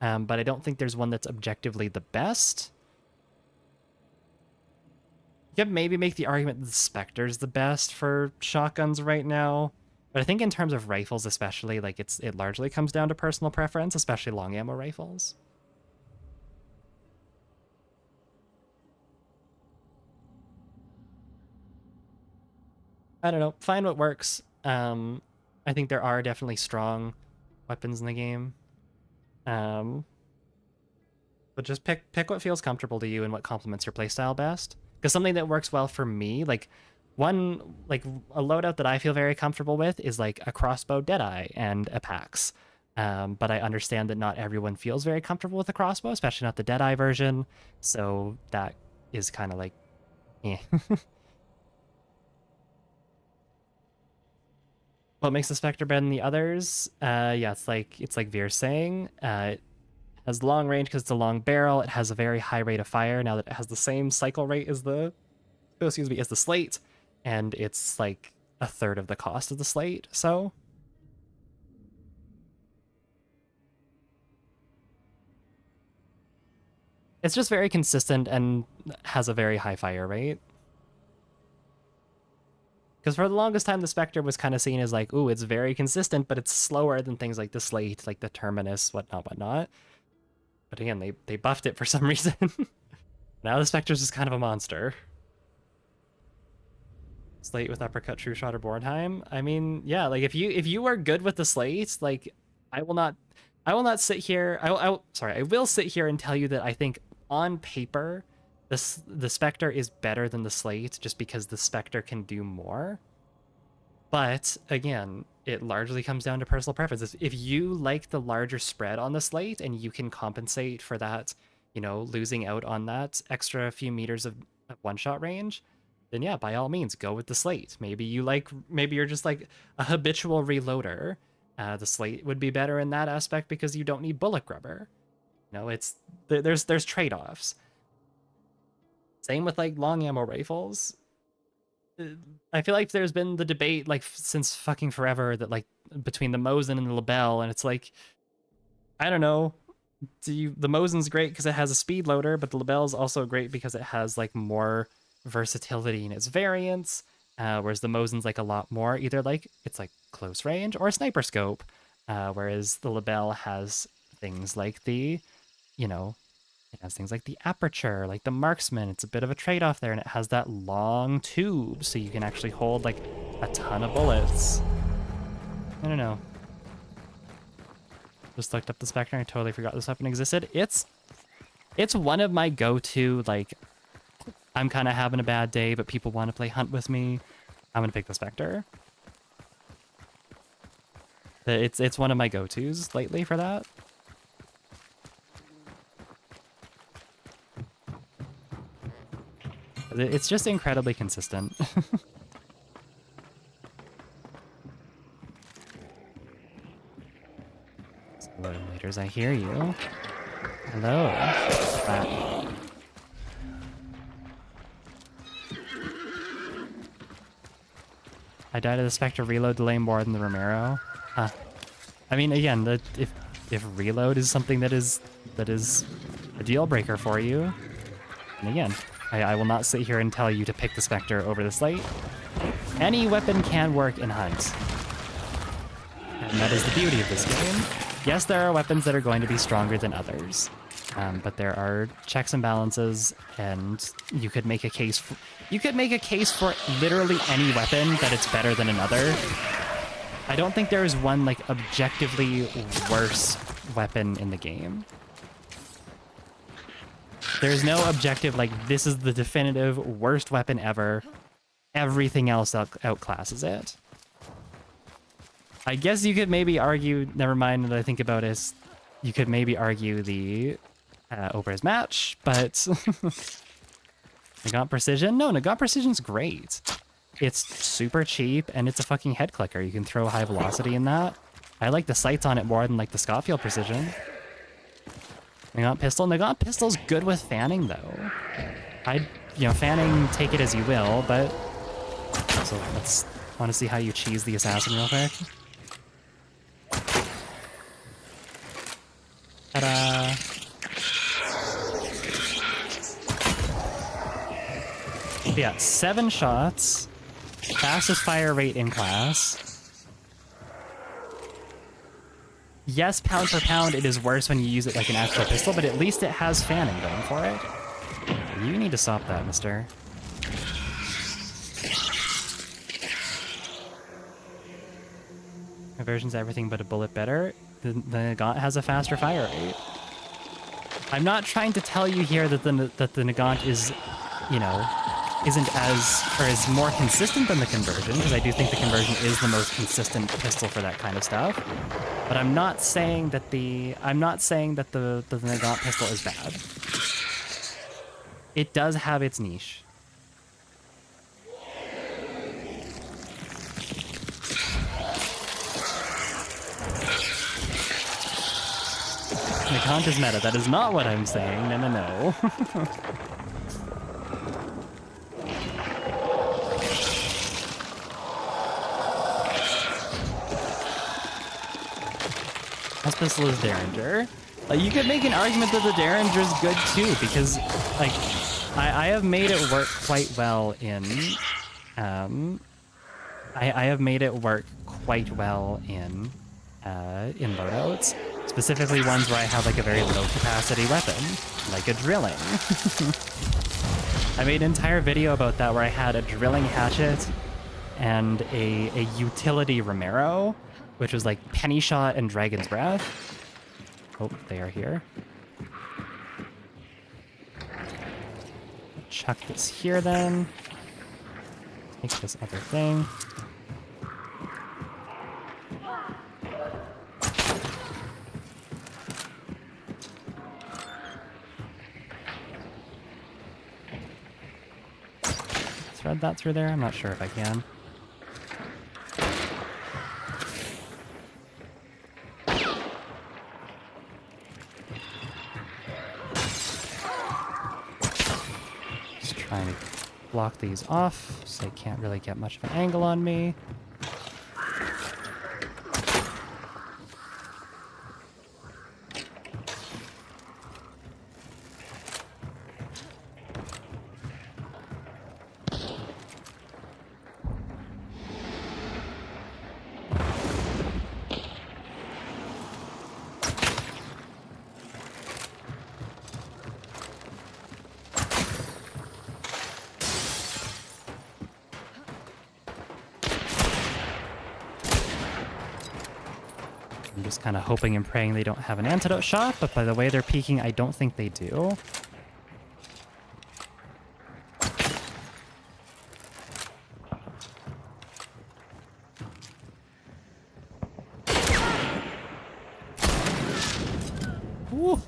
but I don't think there's one that's objectively the best. You could maybe make the argument that the Spectre's the best for shotguns right now. But I think in terms of rifles especially, like, it largely comes down to personal preference, especially long ammo rifles. I don't know. Find what works. I think there are definitely strong weapons in the game. But just pick what feels comfortable to you and what complements your playstyle best. Because something that works well for me, like a loadout that I feel very comfortable with is like a crossbow Deadeye and a Pax. But I understand that not everyone feels very comfortable with a crossbow, especially not the Deadeye version. So that is kind of like, eh. What makes the Spectre better than the others? Yeah, it's like Veer's saying. It has long range because it's a long barrel. It has a very high rate of fire now that it has the same cycle rate as the slate, and it's like a third of the cost of the slate. So it's just very consistent and has a very high fire rate. Because for the longest time, the Spectre was kind of seen as like, ooh, it's very consistent, but it's slower than things like the Slate, like the Terminus, whatnot. But again, they buffed it for some reason. Now the Spectre's just kind of a monster. Slate with uppercut, true shot, or Bornheim. I mean, yeah, like if you are good with the Slate, like I will not sit here. I will sit here and tell you that I think on paper, the Spectre is better than the Slate just because the Spectre can do more. But again, it largely comes down to personal preferences. If you like the larger spread on the Slate and you can compensate for that, you know, losing out on that extra few meters of one-shot range, then yeah, by all means, go with the Slate. Maybe you're just like a habitual reloader. The Slate would be better in that aspect because you don't need bullet grubber. You know, there's trade-offs. Same with like long ammo rifles. I feel like there's been the debate like since fucking forever that like between the Mosin and the Lebel, and it's like, I don't know. The Mosin's great because it has a speed loader, but the Lebel's also great because it has like more versatility in its variants. Whereas the Mosin's like a lot more either like it's like close range or a sniper scope. Whereas the Lebel has things like the, you know, it has things like the aperture, like the marksman. It's a bit of a trade-off there, and it has that long tube, so you can actually hold like a ton of bullets. I don't know. Just looked up the Spectre and I totally forgot this weapon existed. It's one of my go-to, like, I'm kind of having a bad day, but people want to play hunt with me. I'm gonna pick the Spectre. It's one of my go-tos lately for that. It's just incredibly consistent. Hello, meters, I hear you. Hello. I died of the Spectre reload delay more than the Romero. Huh. I mean, again, if reload is something that is a deal breaker for you, and again, I will not sit here and tell you to pick the Spectre over the Slate. Any weapon can work in Hunt. And that is the beauty of this game. Yes, there are weapons that are going to be stronger than others, but there are checks and balances, and you could make a case for literally any weapon that it's better than another. I don't think there is one like objectively worse weapon in the game. There's no objective like this is the definitive worst weapon ever. Everything else outclasses it. I guess you could maybe argue, never mind that I think about it, you could maybe argue the Oprah's match, but Nagant Precision? No, Nagant Precision's great. It's super cheap and it's a fucking head clicker. You can throw high velocity in that. I like the sights on it more than like the Scofield Precision. Nagant Pistol? Nagant Pistol's good with fanning though. Fanning, take it as you will, but so let's want to see how you cheese the assassin real quick. Ta-da! Yeah, 7 shots, fastest fire rate in class. Yes, pound for pound, it is worse when you use it like an actual pistol, but at least it has fanning going for it. You need to stop that, mister. Conversion's everything but a bullet better. The Nagant has a faster fire rate. I'm not trying to tell you here that the Nagant is, you know, isn't as, or is more consistent than the conversion, because I do think the conversion is the most consistent pistol for that kind of stuff. But I'm not saying that the Nagant pistol is bad. It does have its niche. Nagant is meta. That is not what I'm saying. No, no, no. House pistol is Derringer. You could make an argument that the Derringer is good too, because like I have made it work quite well in I have made it work quite well in loadouts, specifically ones where I have like a very low capacity weapon, like a drilling. I made an entire video about that where I had a drilling hatchet and a utility Romero, which was like penny shot and dragon's breath. Oh, they are here. chuck this here then. Take this other thing. Thread that through there? I'm not sure if I can. Just trying to block these off so they can't really get much of an angle on me. I'm just kind of hoping and praying they don't have an antidote shot, but by the way they're peeking, I don't think they do. Woo.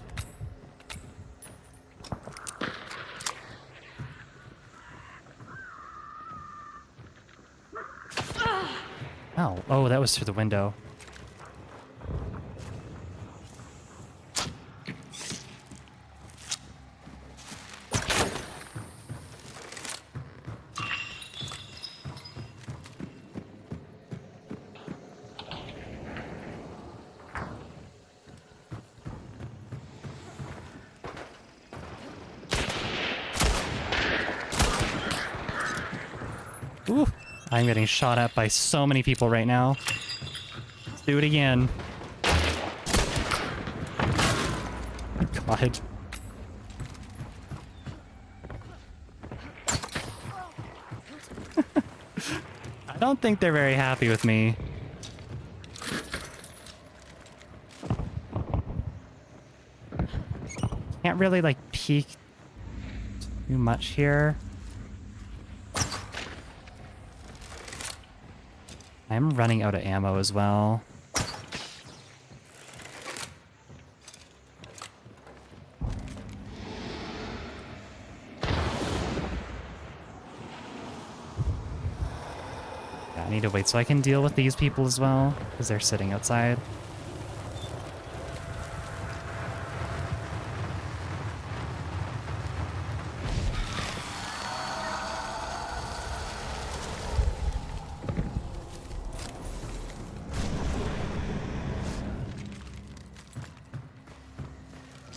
Ow. Oh, that was through the window. Ooh, I'm getting shot at by so many people right now. Let's do it again. God. I don't think they're very happy with me. Can't really, like, peek too much here. I'm running out of ammo as well. Yeah, I need to wait so I can deal with these people as well, because they're sitting outside.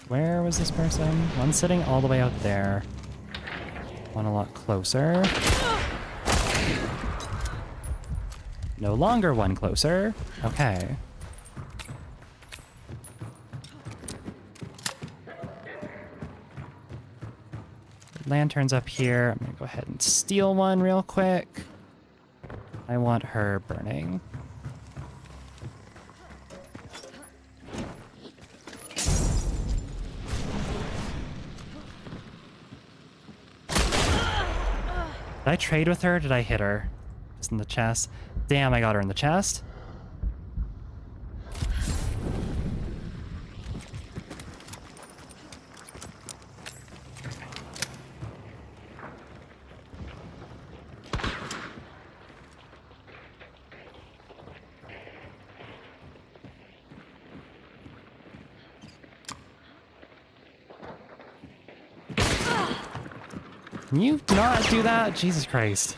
Where was this person? One sitting all the way out there. One a lot closer. No longer one closer. Okay. Lantern's up here. I'm gonna go ahead and steal one real quick. I want her burning. Did I trade with her? Or did I hit her? Just in the chest. Damn, I got her in the chest. Can you not do that? Jesus Christ.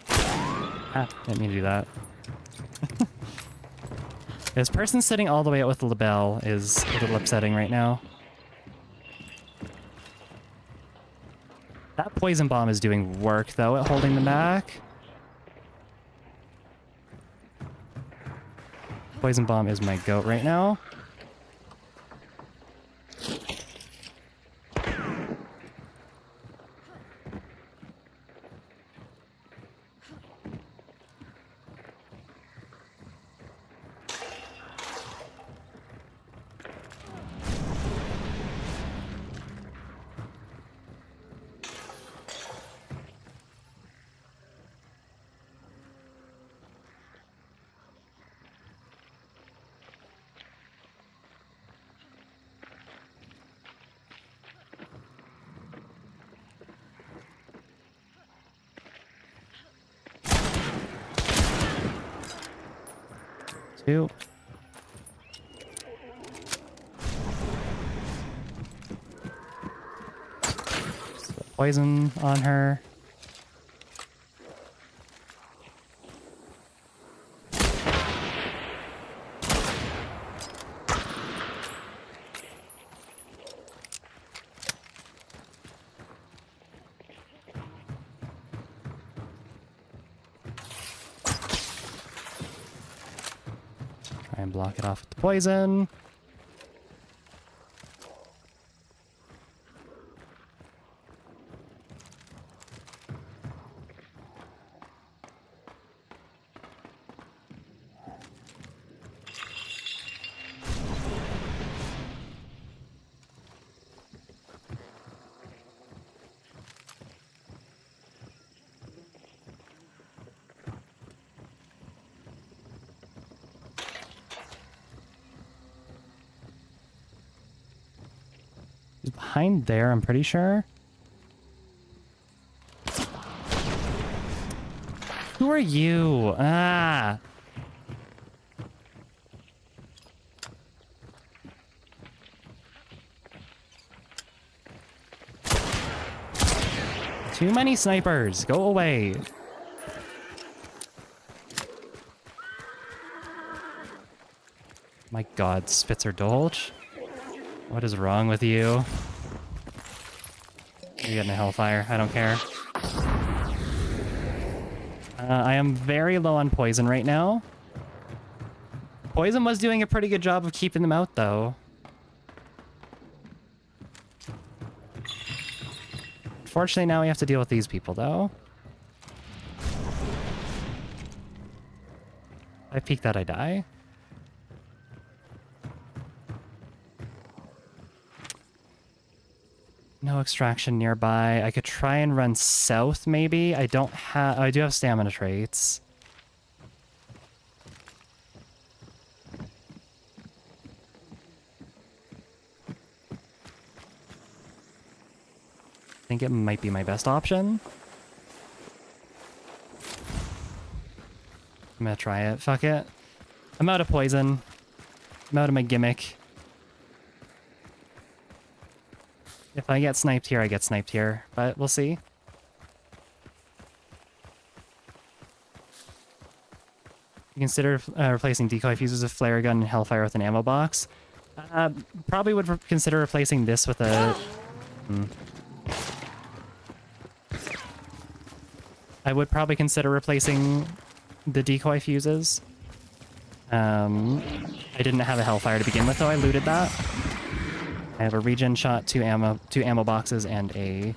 Ah, didn't mean to do that. This person sitting all the way out with the label is a little upsetting right now. That poison bomb is doing work, though, at holding them back. Poison bomb is my goat right now. 2. Poison on her. Try and block it off with the poison. He's behind there, I'm pretty sure. Who are you? Ah! Too many snipers. Go away. My god, Spitzer Dolch. What is wrong with you? You're getting a Hellfire. I don't care. I am very low on poison right now. Poison was doing a pretty good job of keeping them out, though. Unfortunately, now we have to deal with these people, though. If I peek that, I die. No extraction nearby. I could try and run south, maybe. I don't have... I do have stamina traits. I think it might be my best option. I'm gonna try it. Fuck it. I'm out of poison. I'm out of my gimmick. If I get sniped here, I get sniped here, but we'll see. You consider replacing decoy fuses with flare gun and hellfire with an ammo box. Probably would consider replacing this with a... I would probably consider replacing the decoy fuses. I didn't have a hellfire to begin with, though. I looted that. I have a regen shot, two ammo boxes, and a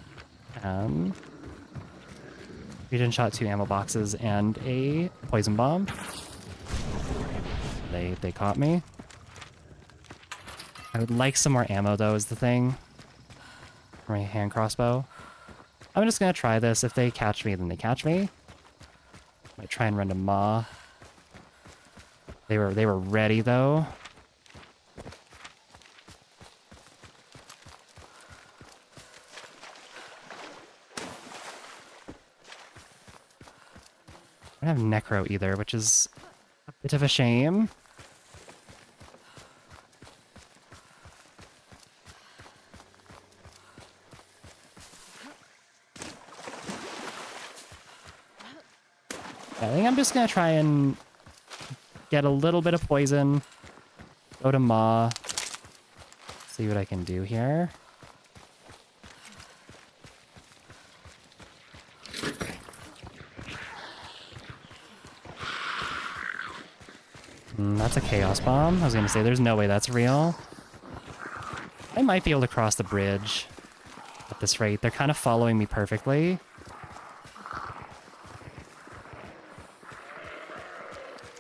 regen shot, 2 ammo boxes, and a poison bomb. They caught me. I would like some more ammo, though, is the thing. For my hand crossbow. I'm just gonna try this. If they catch me, then they catch me. Might try and run to Maw. They were ready, though. I don't have Necro either, which is a bit of a shame. I think I'm just gonna try and get a little bit of poison. Go to Maw. See what I can do here. That's a chaos bomb. I was gonna say, there's no way that's real. I might be able to cross the bridge at this rate. They're kind of following me perfectly.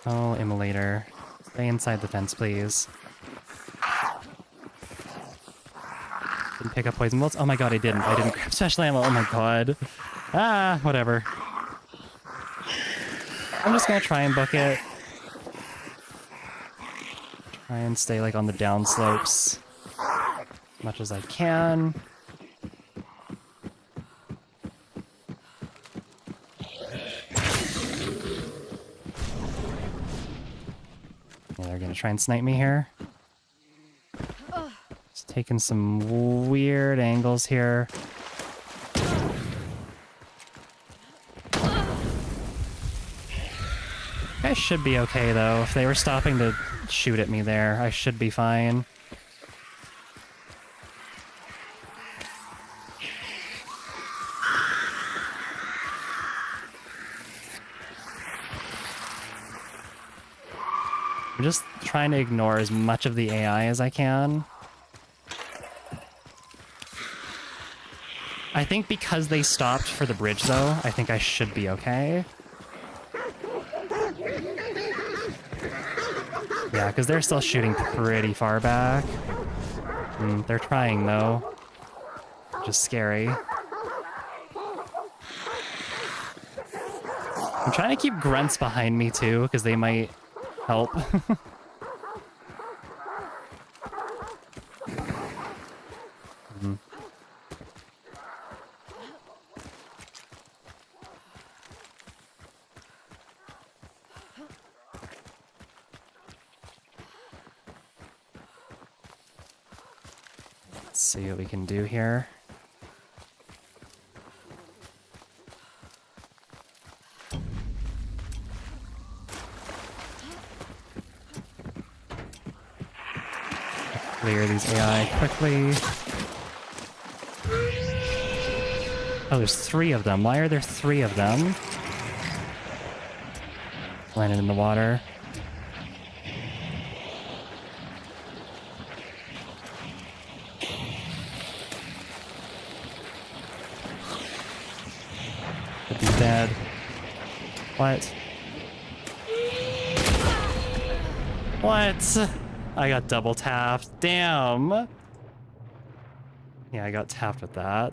Oh, Immolator. Stay inside the fence, please. Didn't pick up poison bolts. Oh my god, I didn't. I didn't grab special ammo. Oh my god. Ah, whatever. I'm just gonna try and book it. Try and stay like on the down slopes as much as I can. they're gonna try and snipe me here. Just taking some weird angles here. I should be okay though. If they were stopping to shoot at me there, I should be fine. I'm just trying to ignore as much of the AI as I can. I think because they stopped for the bridge though, I think I should be okay. Yeah, because they're still shooting pretty far back. They're trying though. Just scary. I'm trying to keep grunts behind me too, because they might help. Let's see what we can do here. Clear these AI quickly. Oh, there's 3 of them. Why are there 3 of them? Landed in the water. Could be dead. What? What? I got double tapped. Damn. Yeah, I got tapped with that.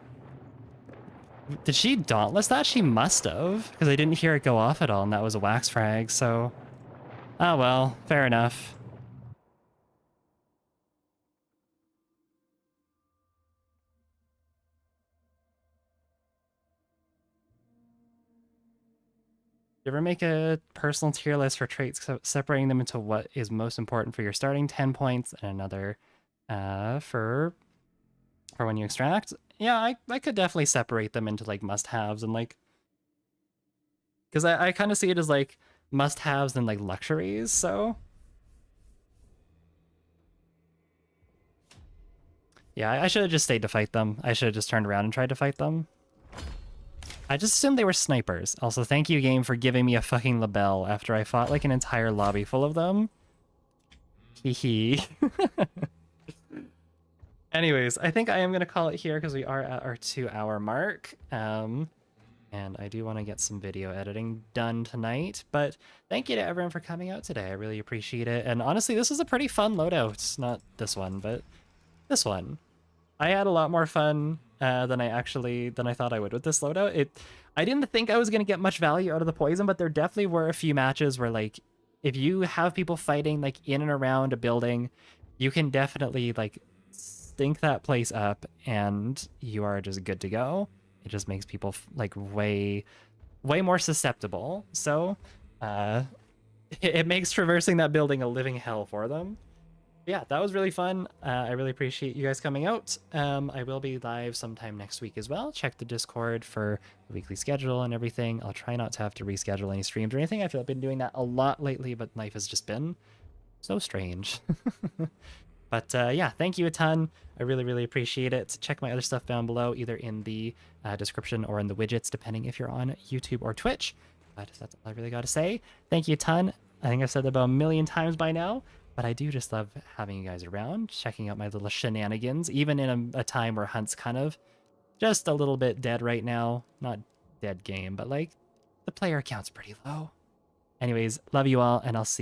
Did she dauntless that? She must have, because I didn't hear it go off at all, and that was a wax frag, so... Oh well, fair enough. You ever make a personal tier list for traits, separating them into what is most important for your starting 10 points and another for when you extract? Yeah, I could definitely separate them into like must-haves and like... Because I kind of see it as like must-haves and like luxuries, so... Yeah, I should have just stayed to fight them. I should have just turned around and tried to fight them. I just assumed they were snipers. Also, thank you, game, for giving me a fucking label after I fought like an entire lobby full of them. Hee hee. Anyways, I think I am going to call it here because we are at our 2-hour mark. And I do want to get some video editing done tonight. But thank you to everyone for coming out today. I really appreciate it. And honestly, this was a pretty fun loadout. Not this one, but this one. I had a lot more fun than I thought I would with this loadout. I didn't think I was going to get much value out of the poison, but there definitely were a few matches where, like, if you have people fighting like in and around a building, you can definitely like stink that place up and you are just good to go. It just makes people like way more susceptible. So it makes traversing that building a living hell for them. Yeah, that was really fun. I really appreciate you guys coming out. I will be live sometime next week as well. Check the Discord for the weekly schedule and everything. I'll try not to have to reschedule any streams or anything. I feel I've been doing that a lot lately, but life has just been so strange. But yeah, thank you a ton. I really appreciate it. Check my other stuff down below, either in the description or in the widgets, depending if you're on YouTube or Twitch. But that's all I really got to say. Thank you a ton. I think I've said that about 1,000,000 times by now. But I do just love having you guys around, checking out my little shenanigans, even in a time where Hunt's kind of just a little bit dead right now. Not dead game, but like the player count's pretty low. Anyways, love you all, and I'll see you.